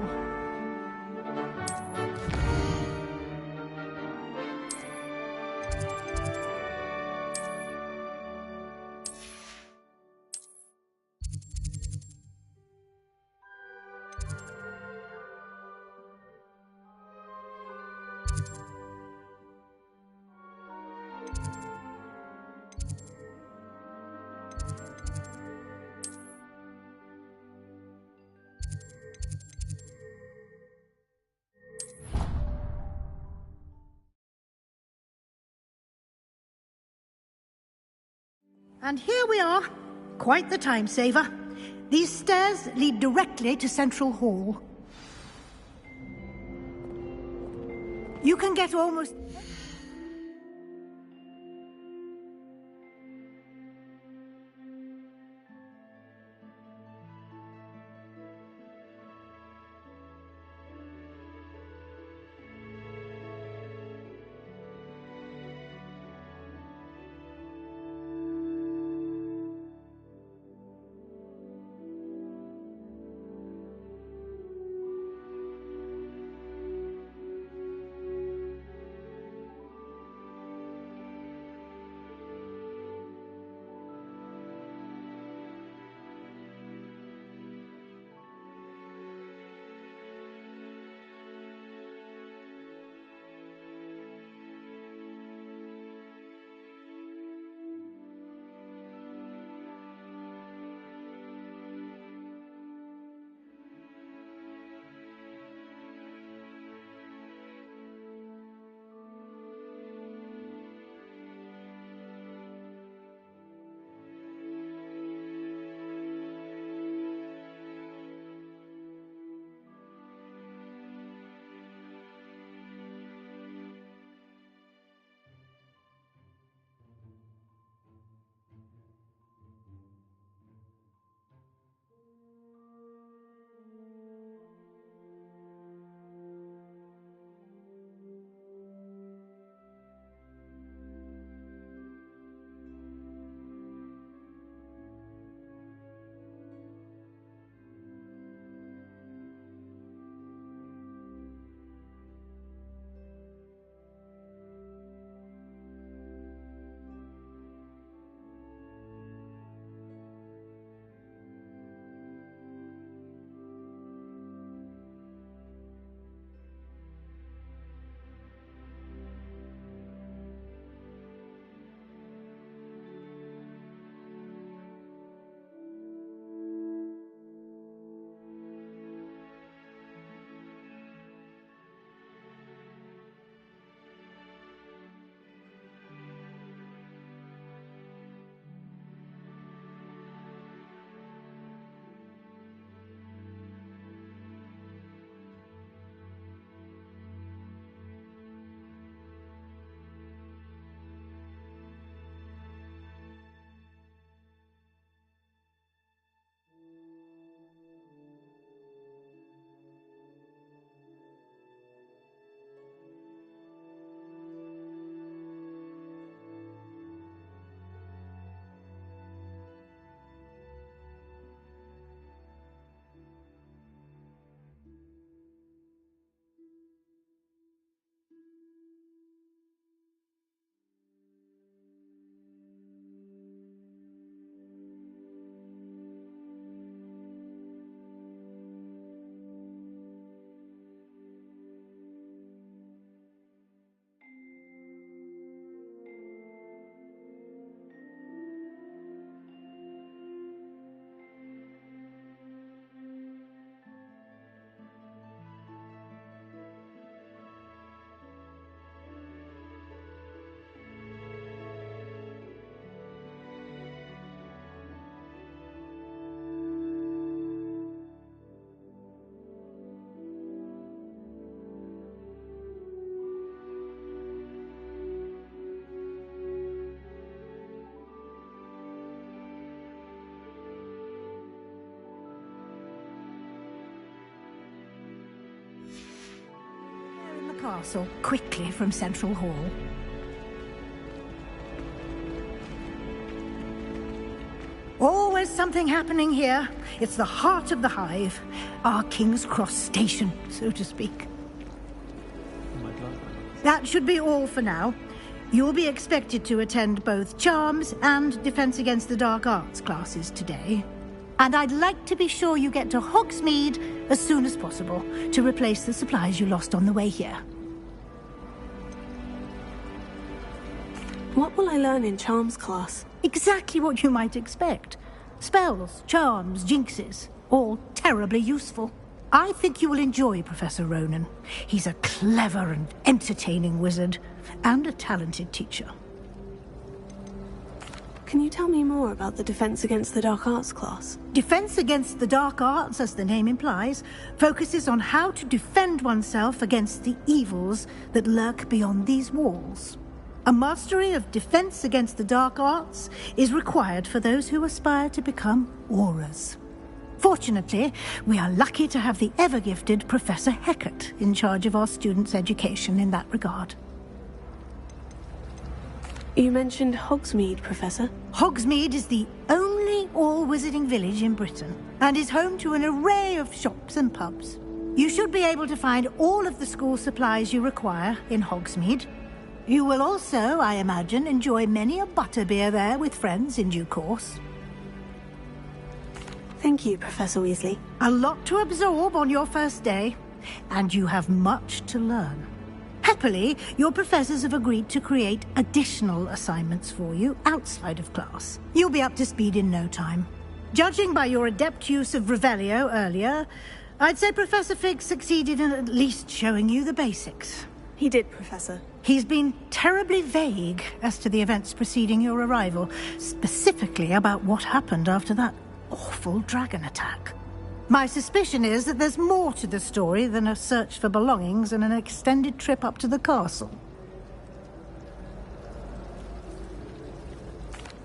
Speaker 9: And here we are. Quite the time saver. These stairs lead directly to Central Hall. You can get almost... Castle quickly from Central Hall. Always something happening here. It's the heart of the hive. Our King's Cross station, so to speak. That should be all for now. You'll be expected to attend both Charms and Defense Against the Dark Arts classes today. And I'd like to be sure you get to Hogsmeade as soon as possible to replace the supplies you lost on the way here.
Speaker 2: What will I learn in Charms class?
Speaker 9: Exactly what you might expect. Spells, charms, jinxes, all terribly useful. I think you will enjoy Professor Ronan. He's a clever and entertaining wizard, and a talented teacher.
Speaker 2: Can you tell me more about the Defense Against the Dark Arts class?
Speaker 9: Defense Against the Dark Arts, as the name implies, focuses on how to defend oneself against the evils that lurk beyond these walls. A mastery of Defense Against the Dark Arts is required for those who aspire to become Aurors. Fortunately, we are lucky to have the ever-gifted Professor Hecat in charge of our students' education in that regard.
Speaker 2: You mentioned Hogsmeade, Professor.
Speaker 9: Hogsmeade is the only all-wizarding village in Britain, and is home to an array of shops and pubs. You should be able to find all of the school supplies you require in Hogsmeade. You will also, I imagine, enjoy many a butterbeer there with friends in due course.
Speaker 2: Thank you, Professor Weasley.
Speaker 9: A lot to absorb on your first day, and you have much to learn. Happily, your professors have agreed to create additional assignments for you outside of class. You'll be up to speed in no time. Judging by your adept use of Revelio earlier, I'd say Professor Fig succeeded in at least showing you the basics.
Speaker 2: He did, Professor.
Speaker 9: He's been terribly vague as to the events preceding your arrival, specifically about what happened after that awful dragon attack. My suspicion is that there's more to the story than a search for belongings and an extended trip up to the castle.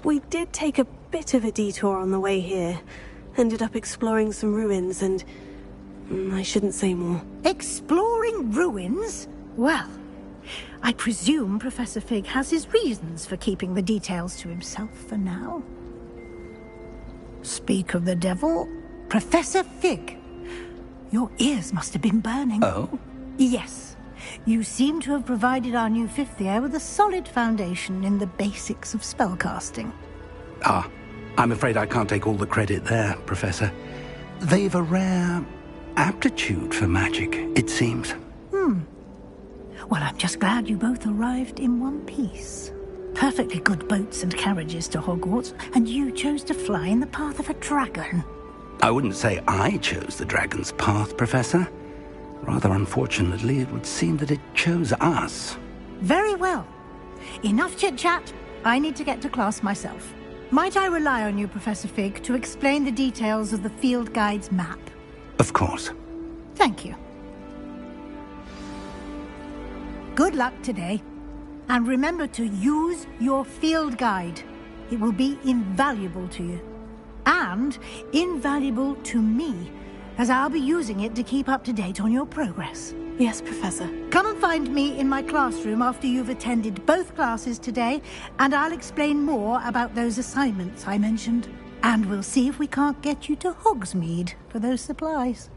Speaker 2: We did take a bit of a detour on the way here. Ended up exploring some ruins and... I shouldn't say more.
Speaker 9: Exploring ruins? Well, I presume Professor Fig has his reasons for keeping the details to himself for now. Speak of the devil... Professor Fig, your ears must have been burning.
Speaker 1: Oh?
Speaker 9: Yes. You seem to have provided our new fifth year with a solid foundation in the basics of spellcasting.
Speaker 1: Ah, I'm afraid I can't take all the credit there, Professor. They've a rare aptitude for magic, it seems.
Speaker 9: Well, I'm just glad you both arrived in one piece. Perfectly good boats and carriages to Hogwarts, and you chose to fly in the path of a dragon.
Speaker 1: I wouldn't say I chose the dragon's path, Professor. Rather unfortunately, it would seem that it chose us.
Speaker 9: Very well. Enough chit-chat. I need to get to class myself. Might I rely on you, Professor Fig, to explain the details of the field guide's map?
Speaker 1: Of course.
Speaker 9: Thank you. Good luck today. And remember to use your field guide. It will be invaluable to you. And invaluable to me, as I'll be using it to keep up to date on your progress.
Speaker 2: Yes, Professor.
Speaker 9: Come and find me in my classroom after you've attended both classes today, and I'll explain more about those assignments I mentioned. And we'll see if we can't get you to Hogsmeade for those supplies.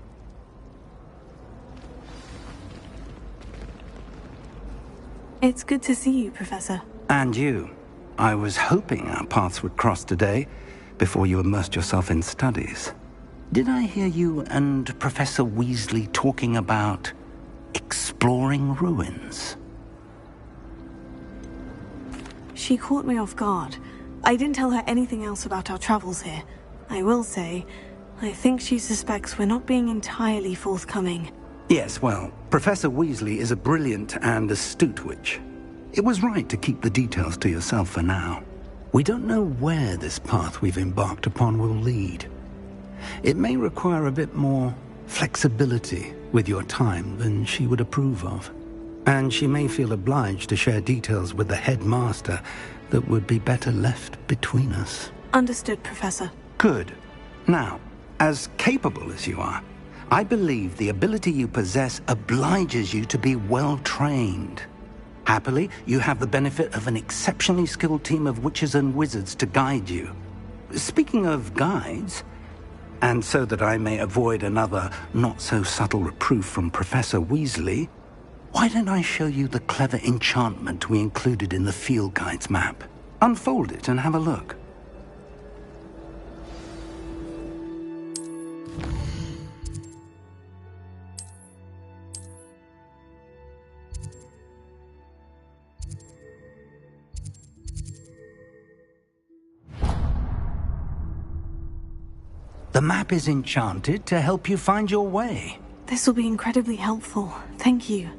Speaker 2: It's good to see you, Professor.
Speaker 1: And you. I was hoping our paths would cross today, before you immersed yourself in studies. Did I hear you and Professor Weasley talking about exploring ruins?
Speaker 2: She caught me off guard. I didn't tell her anything else about our travels here. I will say, I think she suspects we're not being entirely forthcoming.
Speaker 1: Yes, well, Professor Weasley is a brilliant and astute witch. It was right to keep the details to yourself for now. We don't know where this path we've embarked upon will lead. It may require a bit more flexibility with your time than she would approve of. And she may feel obliged to share details with the headmaster that would be better left between us.
Speaker 2: Understood, Professor.
Speaker 1: Good. Now, as capable as you are, I believe the ability you possess obliges you to be well-trained. Happily, you have the benefit of an exceptionally skilled team of witches and wizards to guide you. Speaking of guides, and so that I may avoid another not-so-subtle reproof from Professor Weasley, why don't I show you the clever enchantment we included in the field guide's map? Unfold it and have a look. The map is enchanted to help you find your way.
Speaker 2: This will be incredibly helpful. Thank you.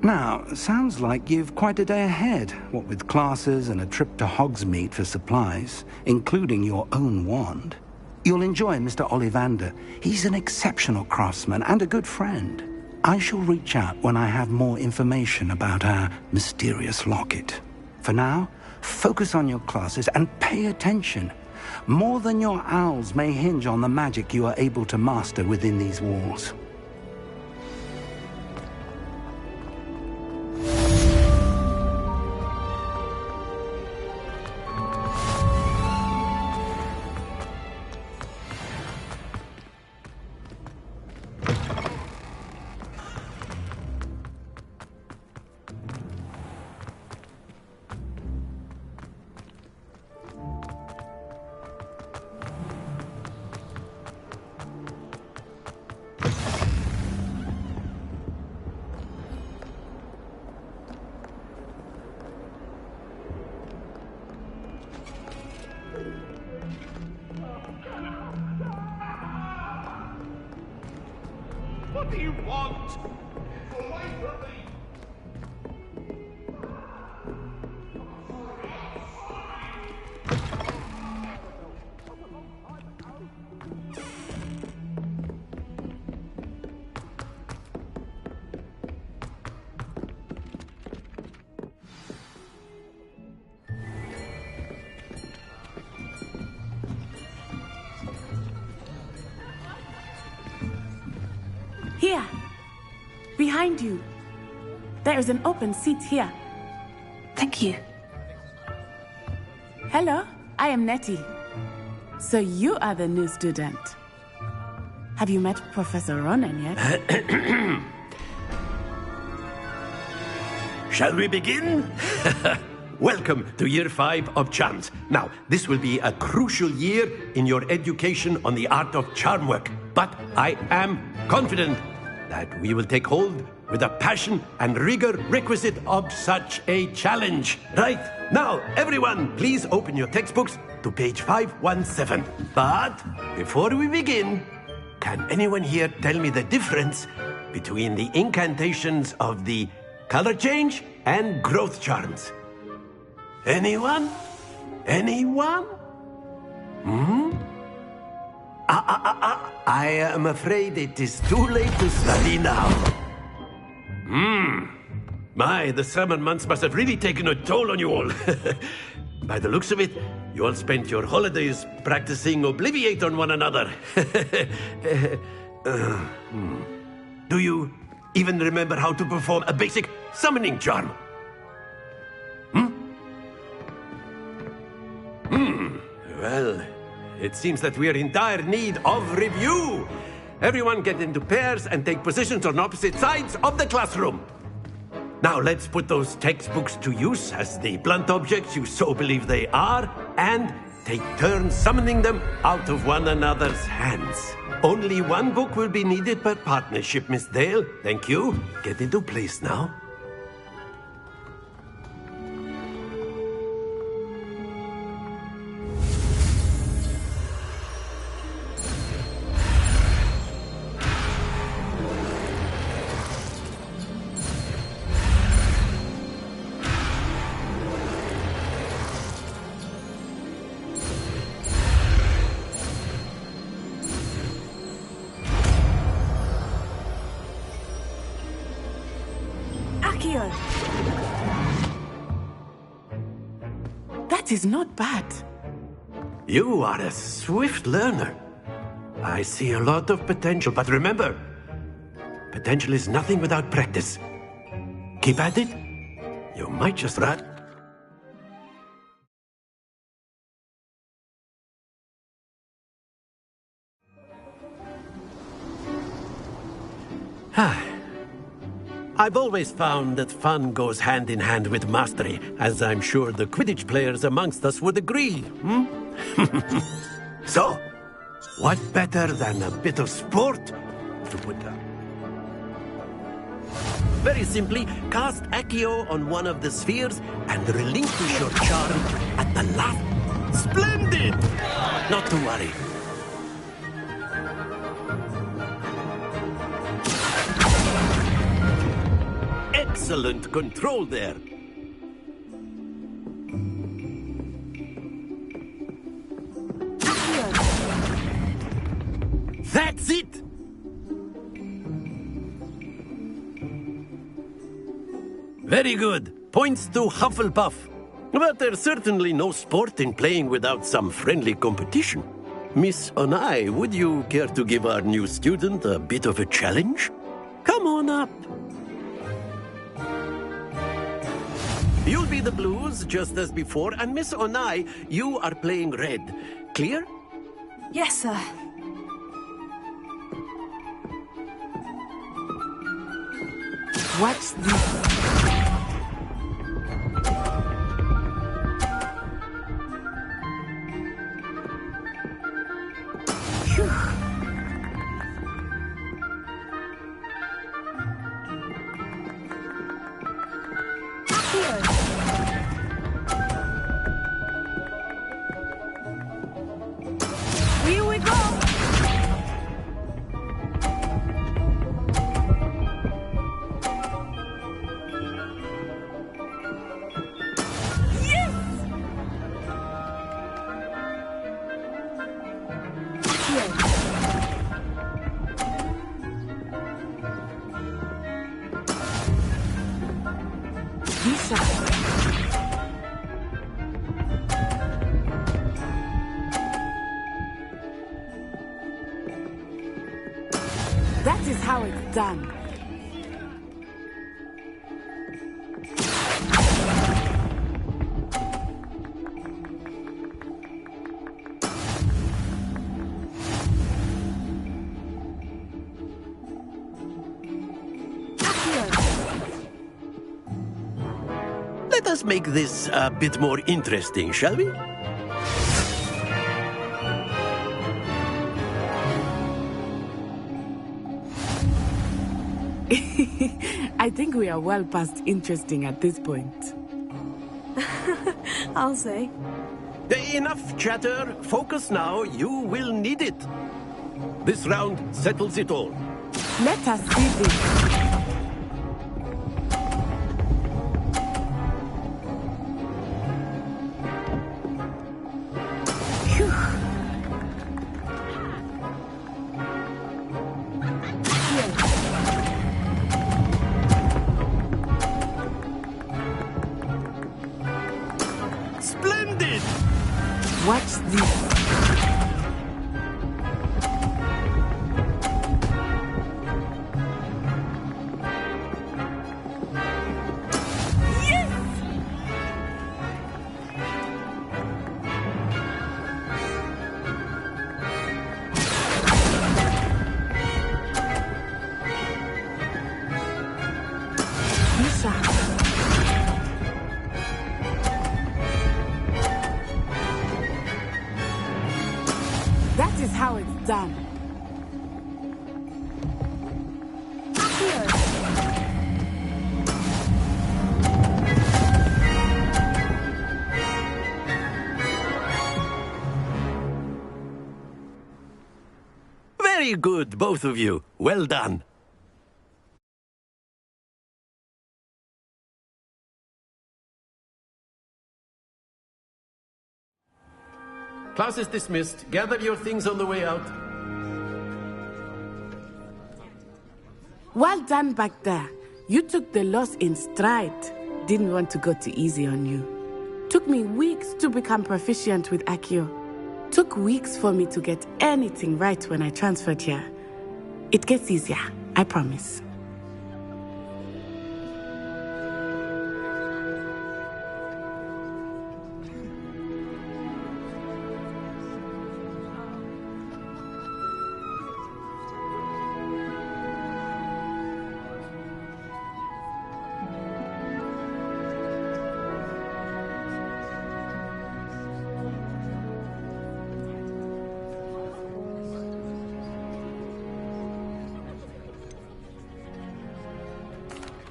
Speaker 1: Now, sounds like you've quite a day ahead, what with classes and a trip to Hogsmeade for supplies, including your own wand. You'll enjoy Mr. Ollivander. He's an exceptional craftsman and a good friend. I shall reach out when I have more information about our mysterious locket. For now, focus on your classes and pay attention. More than your owls may hinge on the magic you are able to master within these walls.
Speaker 16: What do you want? Away from me!
Speaker 12: Here! Behind you! There is an open seat here.
Speaker 2: Thank you.
Speaker 12: Hello, I am Nettie. So you are the new student. Have you met Professor Ronan yet?
Speaker 7: Shall we begin? Welcome to Year 5 of Charms. Now, this will be a crucial year in your education on the art of charm work. But I am confident that we will take hold with the passion and rigor requisite of such a challenge. Right, now, everyone, please open your textbooks to page 517. But before we begin, can anyone here tell me the difference between the incantations of the color change and growth charms? Anyone? Anyone? I am afraid it is too late to study now. My, the summer months must have really taken a toll on you all. By the looks of it, you all spent your holidays practicing Obliviate on one another. Do you even remember how to perform a basic summoning charm? Well, it seems that we are in dire need of review. Everyone get into pairs and take positions on opposite sides of the classroom. Now let's put those textbooks to use as the blunt objects you so believe they are, and take turns summoning them out of one another's hands. Only one book will be needed per partnership, Miss Dale. Thank you. Get into place now.
Speaker 12: That is not bad.
Speaker 7: You are a swift learner. I see a lot of potential, but remember, potential is nothing without practice. Keep at it. You might just run. I've always found that fun goes hand in hand with mastery, as I'm sure the Quidditch players amongst us would agree. So, what better than a bit of sport to put down? Very simply, cast Accio on one of the spheres and relinquish your charm at the last. Splendid! Not to worry. excellent control there. That's it! Very good. Points to Hufflepuff. But there's certainly no sport in playing without some friendly competition. Miss Onai, would you care to give our new student a bit of a challenge? Come on up. You'll be the blues, just as before, and Miss Onai, you are playing red. Clear?
Speaker 2: Yes, sir.
Speaker 12: Watch this.
Speaker 2: Here we go!
Speaker 12: That is how it's done.
Speaker 7: Let us make this a bit more interesting, shall we?
Speaker 12: I think we are well past interesting at this point.
Speaker 2: I'll say.
Speaker 7: Enough chatter. Focus now. You will need it. This round settles it all.
Speaker 12: Let us see this.
Speaker 7: Splendid!
Speaker 12: Watch this. That is how it's done.
Speaker 7: Very good, both of you. Well done. Class is dismissed. Gather your things on the way out.
Speaker 12: Well done back there. You took the loss in stride. Didn't want to go too easy on you. Took me weeks to become proficient with Accio. Took weeks for me to get anything right when I transferred here. It gets easier, I promise.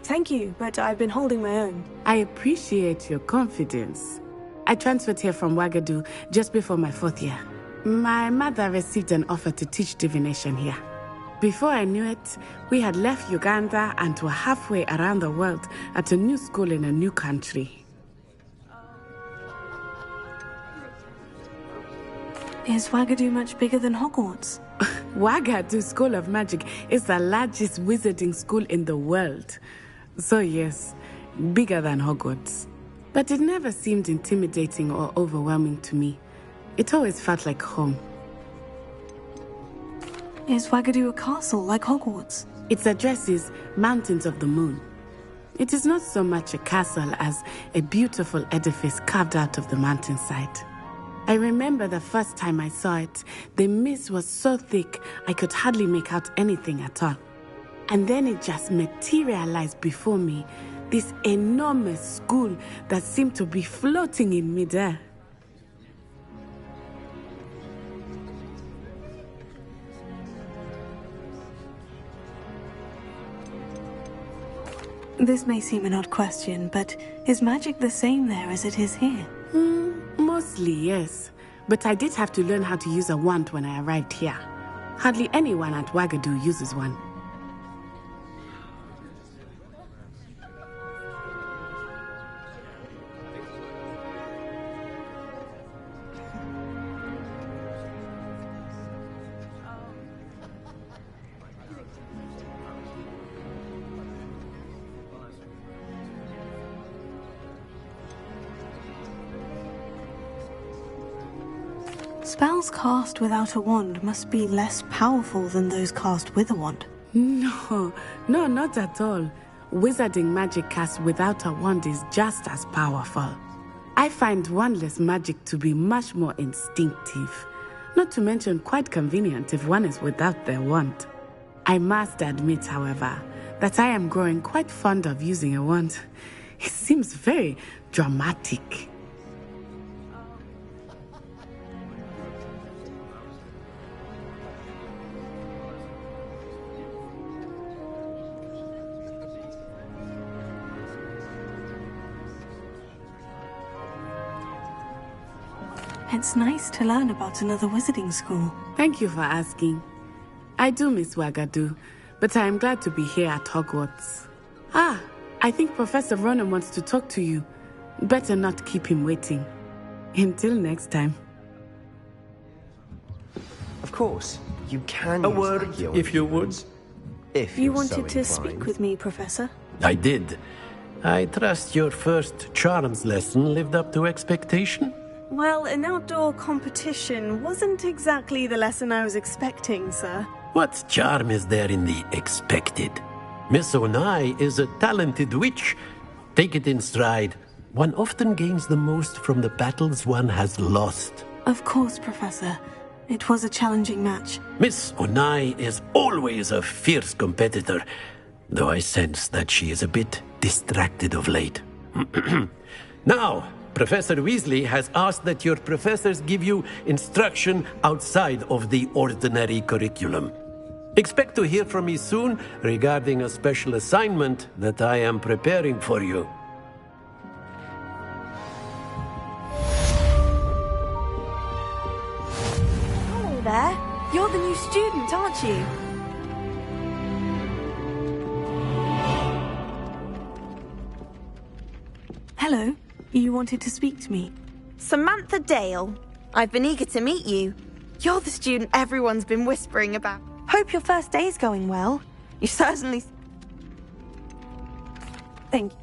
Speaker 2: Thank you, but I've been holding my own.
Speaker 12: I appreciate your confidence. I transferred here from Wagadu just before my 4th year. My mother received an offer to teach divination here. Before I knew it, we had left Uganda and were halfway around the world at a new school in a new country.
Speaker 2: Is Wagadu much bigger than Hogwarts?
Speaker 12: Wagadu School of Magic is the largest wizarding school in the world. So yes, bigger than Hogwarts. But it never seemed intimidating or overwhelming to me. It always felt like home.
Speaker 2: Is Wagadu a castle like Hogwarts?
Speaker 12: Its address is Mountains of the Moon. It is not so much a castle as a beautiful edifice carved out of the mountainside. I remember the first time I saw it, the mist was so thick I could hardly make out anything at all. And then it just materialized before me, this enormous school that seemed to be floating in midair.
Speaker 2: This may seem an odd question, but is magic the same there as it is here?
Speaker 12: Mostly, yes. But I did have to learn how to use a wand when I arrived here. Hardly anyone at Wagadu uses one.
Speaker 2: Spells cast without a wand must be less powerful than those cast with a wand.
Speaker 12: No, not at all. Wizarding magic cast without a wand is just as powerful. I find wandless magic to be much more instinctive. Not to mention quite convenient if one is without their wand. I must admit, however, that I am growing quite fond of using a wand. It seems very dramatic.
Speaker 2: It's nice to learn about another wizarding school.
Speaker 12: Thank you for asking. I do miss Wagadu, but I am glad to be here at Hogwarts. I think Professor Ronan wants to talk to you. Better not keep him waiting. Until next time.
Speaker 17: Of course, you can
Speaker 7: A
Speaker 17: use
Speaker 7: word,
Speaker 17: Accio
Speaker 7: if you would.
Speaker 17: If
Speaker 2: You
Speaker 17: you're
Speaker 2: wanted
Speaker 17: so
Speaker 2: to
Speaker 17: inclined.
Speaker 2: speak with me, Professor?
Speaker 7: I did. I trust your first charms lesson lived up to expectation?
Speaker 2: Well, an outdoor competition wasn't exactly the lesson I was expecting, sir.
Speaker 7: What charm is there in the expected? Miss Onai is a talented witch. Take it in stride. One often gains the most from the battles one has lost.
Speaker 2: Of course, Professor. It was a challenging match.
Speaker 7: Miss Onai is always a fierce competitor, though I sense that she is a bit distracted of late. Now, Professor Weasley has asked that your professors give you instruction outside of the ordinary curriculum. Expect to hear from me soon regarding a special assignment that I am preparing for you.
Speaker 11: Hello there. You're the new student, aren't you?
Speaker 2: Hello. You wanted to speak to me?
Speaker 11: Samantha Dale. I've been eager to meet you. You're the student everyone's been whispering about. Hope your first day's going well. You certainly...
Speaker 2: Thank you.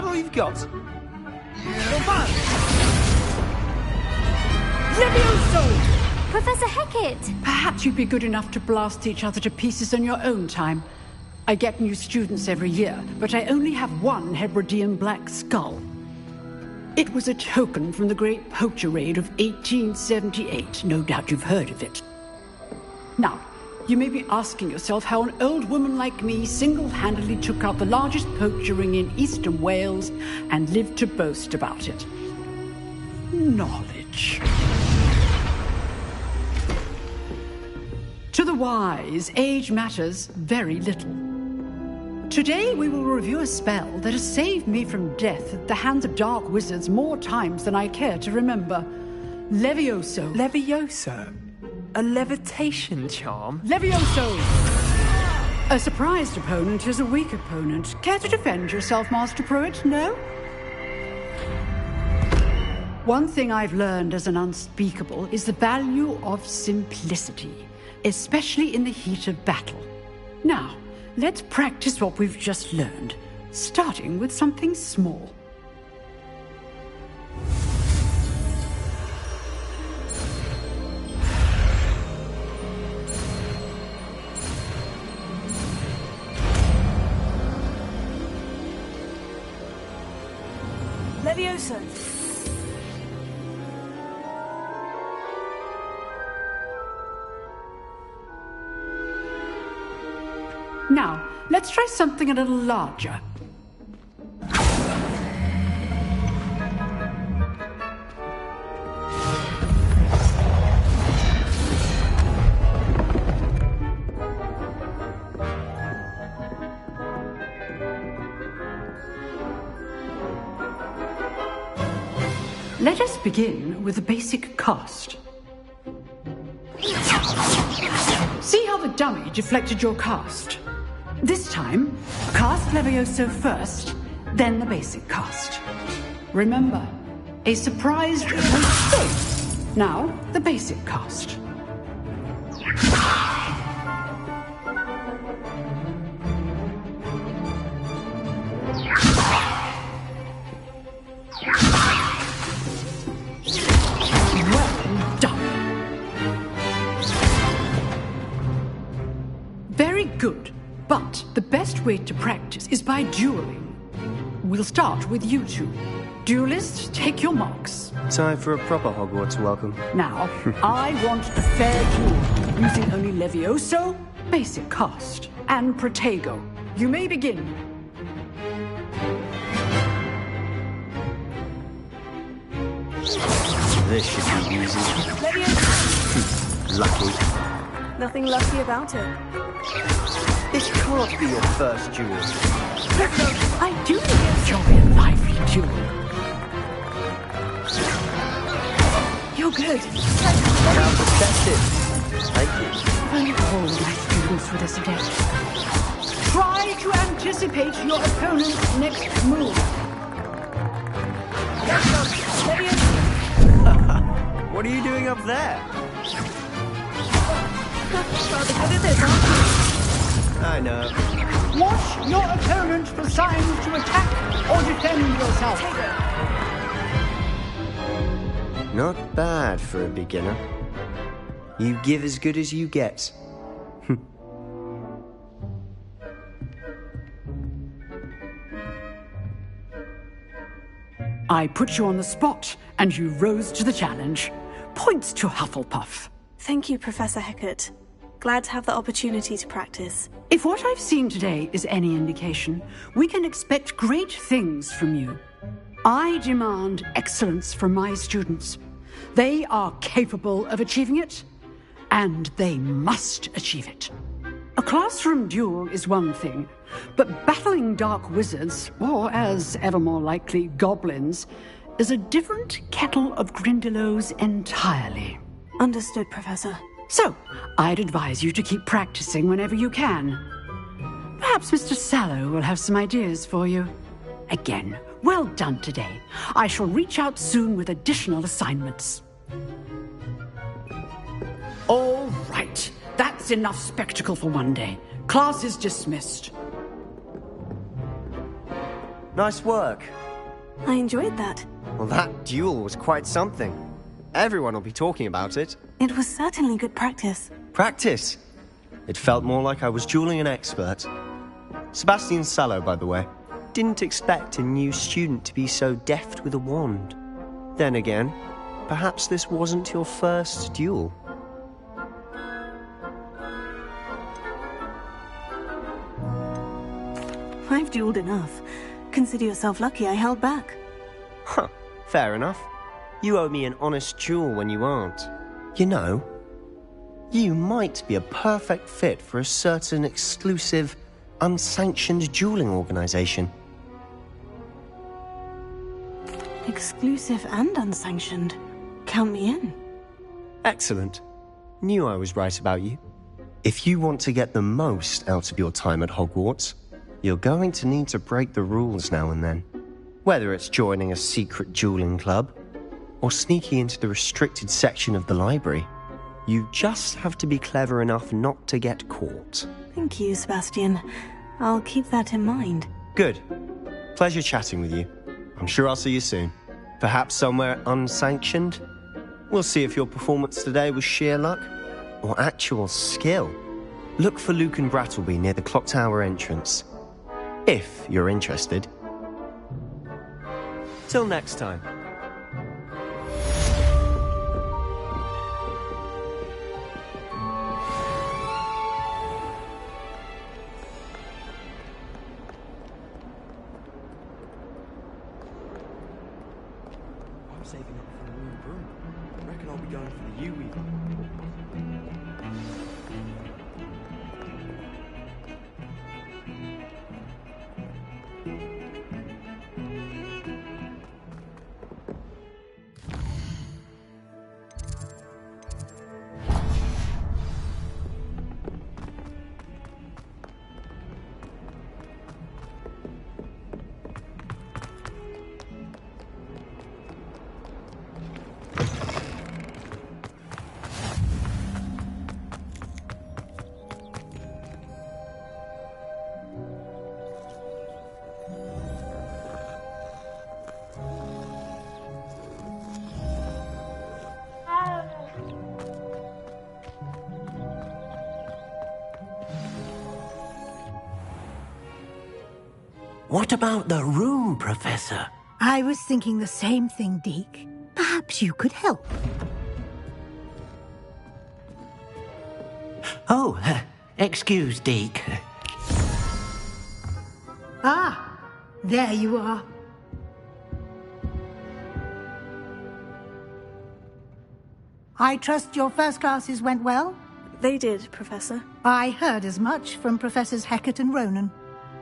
Speaker 18: that all you've got?
Speaker 19: Levioso!
Speaker 13: Professor Hecat!
Speaker 19: Perhaps you'd be good enough to blast each other to pieces on your own time. I get new students every year, but I only have one Hebridean black skull. It was a token from the Great Poacher Raid of 1878. No doubt you've heard of it. Now, you may be asking yourself how an old woman like me single-handedly took out the largest poacher ring in eastern Wales and lived to boast about it. Knowledge. To the wise, age matters very little. Today we will review a spell that has saved me from death at the hands of dark wizards more times than I care to remember. Levioso.
Speaker 17: Levioso? A levitation charm?
Speaker 19: Levioso! A surprised opponent is a weak opponent. Care to defend yourself, Master Pruitt? No? One thing I've learned as an unspeakable is the value of simplicity, especially in the heat of battle. Now, let's practice what we've just learned, starting with something small.
Speaker 2: Levioso.
Speaker 19: Now, let's try something a little larger. Let us begin with the basic cast. See how the dummy deflected your cast? This time, cast Levioso first, then the basic cast. Remember, a surprised opponent. Now, the basic cast. Well done. Very good. But the best way to practice is by dueling. We'll start with you two. Duelists, take your marks.
Speaker 17: Time for a proper Hogwarts welcome.
Speaker 19: Now, I want a fair duel, using only Levioso, basic cast, and Protego. You may begin.
Speaker 17: This should be easy.
Speaker 2: Levioso.
Speaker 17: Lucky.
Speaker 2: Nothing lucky about it.
Speaker 17: This can't be your first duel.
Speaker 19: I do enjoy a lively duel. You're good.
Speaker 17: Now protected. Thank you.
Speaker 19: I hold my students for this event. Try to anticipate your opponent's next move.
Speaker 17: What are you doing up there?
Speaker 2: Rather good at this, aren't you?
Speaker 17: I know.
Speaker 19: Watch your opponent for signs to attack or defend yourself.
Speaker 17: Not bad for a beginner. You give as good as you get.
Speaker 19: I put you on the spot, and you rose to the challenge. Points to Hufflepuff.
Speaker 2: Thank you, Professor Hecat. Glad to have the opportunity to practice.
Speaker 19: If what I've seen today is any indication, we can expect great things from you. I demand excellence from my students. They are capable of achieving it, and they must achieve it. A classroom duel is one thing, but battling dark wizards, or as ever more likely, goblins, is a different kettle of Grindylows entirely.
Speaker 2: Understood, Professor.
Speaker 19: So, I'd advise you to keep practicing whenever you can. Perhaps Mr. Sallow will have some ideas for you. Again, well done today. I shall reach out soon with additional assignments. All right. That's enough spectacle for one day. Class is dismissed.
Speaker 17: Nice work.
Speaker 2: I enjoyed that.
Speaker 17: Well, that duel was quite something. Everyone will be talking about it.
Speaker 2: It was certainly good practice.
Speaker 17: Practice? It felt more like I was dueling an expert. Sebastian Sallow, by the way. Didn't expect a new student to be so deft with a wand. Then again, perhaps this wasn't your first duel.
Speaker 2: I've dueled enough. Consider yourself lucky I held back.
Speaker 17: Huh, fair enough. You owe me an honest duel when you aren't. You know, you might be a perfect fit for a certain exclusive, unsanctioned dueling organization.
Speaker 2: Exclusive and unsanctioned. Count me in.
Speaker 17: Excellent. Knew I was right about you. If you want to get the most out of your time at Hogwarts, you're going to need to break the rules now and then. Whether it's joining a secret dueling club, or sneaking into the restricted section of the library, you just have to be clever enough not to get caught.
Speaker 2: Thank you, Sebastian. I'll keep that in mind.
Speaker 17: Good. Pleasure chatting with you. I'm sure I'll see you soon. Perhaps somewhere unsanctioned? We'll see if your performance today was sheer luck or actual skill. Look for Luke and Brattleby near the clock tower entrance. If you're interested. Till next time.
Speaker 18: I'm saving up for a new broom. I reckon I'll be going for the U-Weaver.
Speaker 4: What about the room, Professor?
Speaker 9: I was thinking the same thing, Deke. Perhaps you could help.
Speaker 4: Oh, excuse, Deke.
Speaker 9: Ah, there you are. I trust your first classes went well?
Speaker 2: They did, Professor.
Speaker 9: I heard as much from Professors Hecat and Ronan.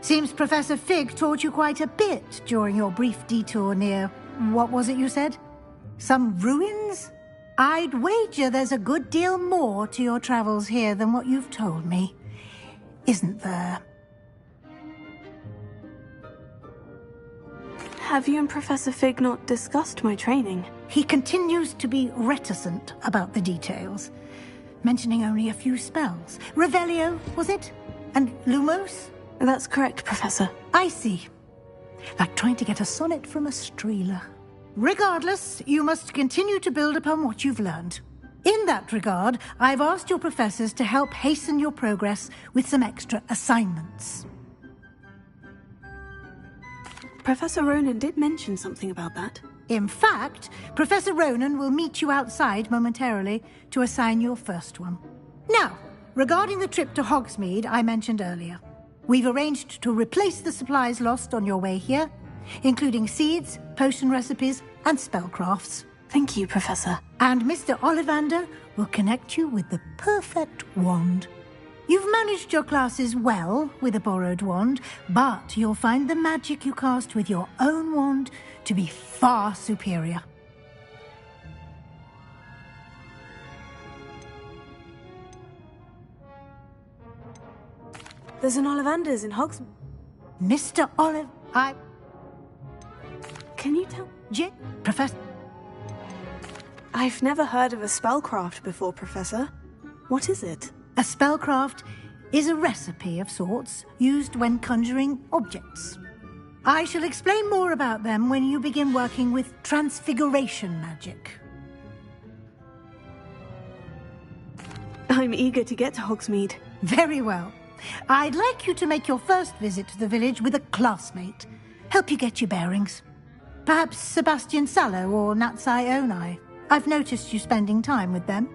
Speaker 9: Seems Professor Fig taught you quite a bit during your brief detour near... what was it you said? Some ruins? I'd wager there's a good deal more to your travels here than what you've told me. Isn't there?
Speaker 2: Have you and Professor Fig not discussed my training?
Speaker 9: He continues to be reticent about the details, mentioning only a few spells. Revelio, was it? And Lumos?
Speaker 2: That's correct, Professor.
Speaker 9: I see. Like trying to get a sonnet from a streeler. Regardless, you must continue to build upon what you've learned. In that regard, I've asked your professors to help hasten your progress with some extra assignments.
Speaker 2: Professor Ronan did mention something about that.
Speaker 9: In fact, Professor Ronan will meet you outside momentarily to assign your first one. Now, regarding the trip to Hogsmeade I mentioned earlier, we've arranged to replace the supplies lost on your way here, including seeds, potion recipes, and spellcrafts.
Speaker 2: Thank you, Professor.
Speaker 9: And Mr. Ollivander will connect you with the perfect wand. You've managed your classes well with a borrowed wand, but you'll find the magic you cast with your own wand to be far superior.
Speaker 2: There's an Ollivander's in Hogsmeade.
Speaker 9: Mr. Olive...
Speaker 2: Can you tell...
Speaker 9: Professor...
Speaker 2: I've never heard of a spellcraft before, Professor. What is it?
Speaker 9: A spellcraft is a recipe of sorts used when conjuring objects. I shall explain more about them when you begin working with transfiguration magic.
Speaker 2: I'm eager to get to Hogsmeade.
Speaker 9: Very well. I'd like you to make your first visit to the village with a classmate. Help you get your bearings. Perhaps Sebastian Sallow or Natsai Onai. I've noticed you spending time with them.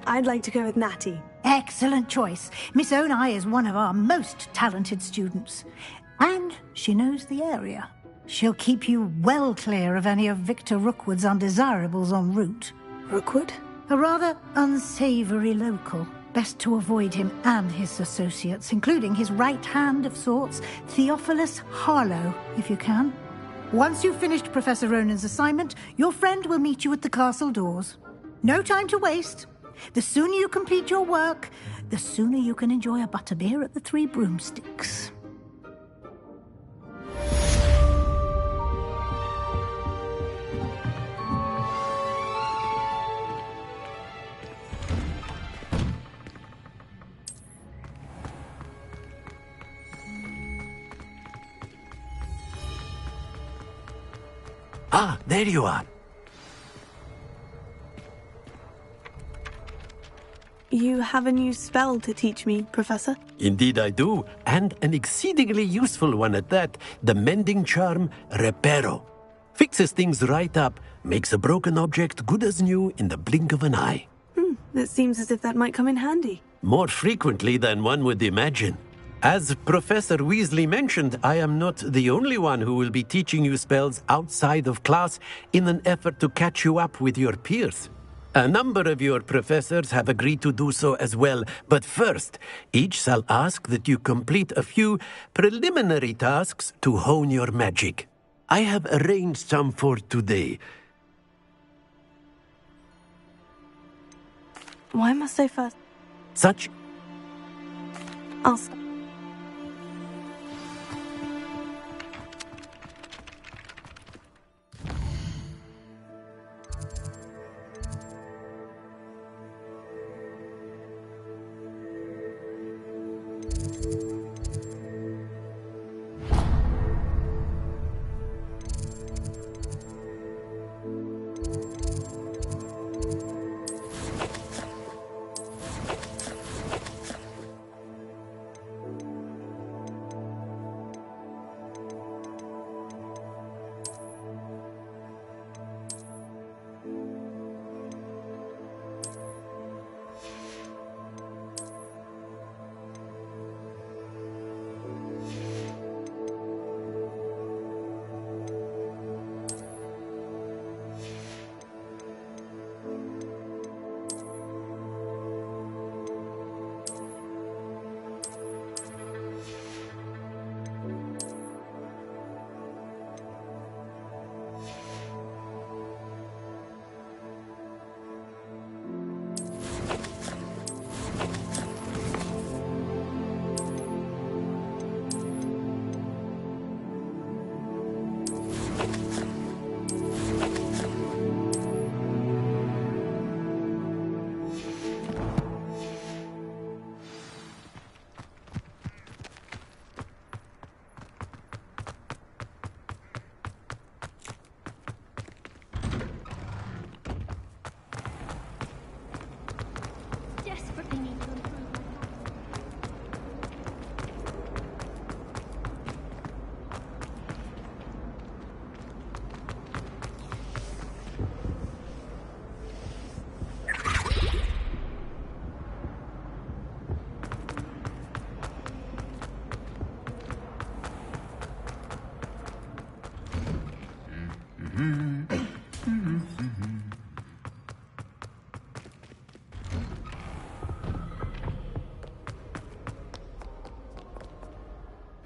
Speaker 2: I'd like to go with Natty.
Speaker 9: Excellent choice. Miss Onai is one of our most talented students. And she knows the area. She'll keep you well clear of any of Victor Rookwood's undesirables en route.
Speaker 2: Rookwood?
Speaker 9: A rather unsavory local. Best to avoid him and his associates, including his right hand of sorts, Theophilus Harlow, if you can. Once you've finished Professor Ronan's assignment, your friend will meet you at the castle doors. No time to waste. The sooner you complete your work, the sooner you can enjoy a butterbeer at the Three Broomsticks.
Speaker 7: Ah, there you are.
Speaker 2: You have a new spell to teach me, Professor?
Speaker 7: Indeed I do, and an exceedingly useful one at that. The mending charm, Reparo. Fixes things right up, makes a broken object good as new in the blink of an eye.
Speaker 2: It seems as if that might come in handy.
Speaker 7: More frequently than one would imagine. As Professor Weasley mentioned, I am not the only one who will be teaching you spells outside of class in an effort to catch you up with your peers. A number of your professors have agreed to do so as well, but first, each shall ask that you complete a few preliminary tasks to hone your magic. I have arranged some for today.
Speaker 2: Why must I first?
Speaker 7: Such...
Speaker 2: I'll...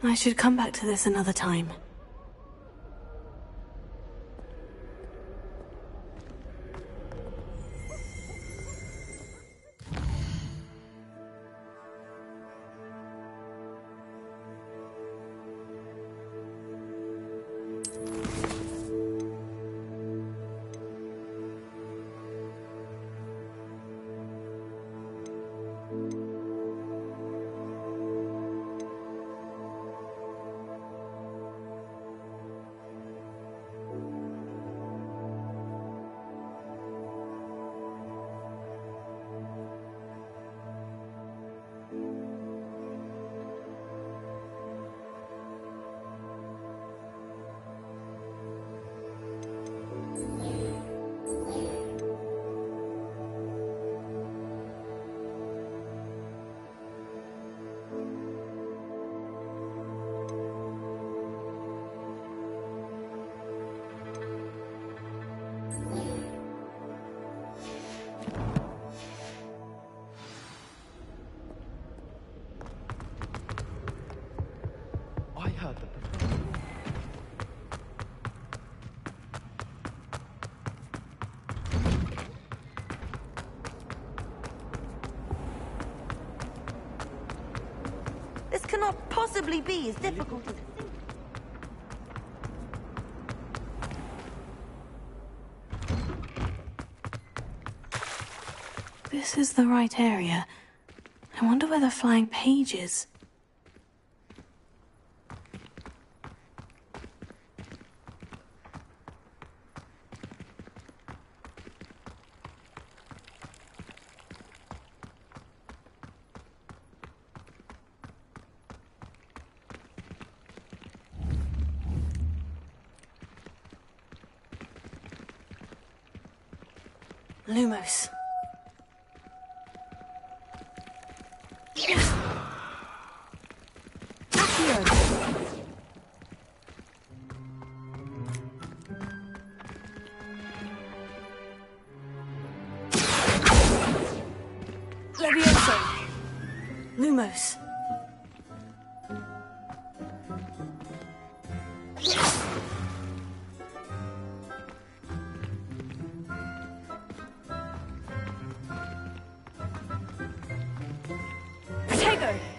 Speaker 2: I should come back to this another time.
Speaker 11: possibly be as difficult as it seems?
Speaker 2: This is the right area. I wonder where the flying page is. Lumos. Levioso. Lumos. Protego.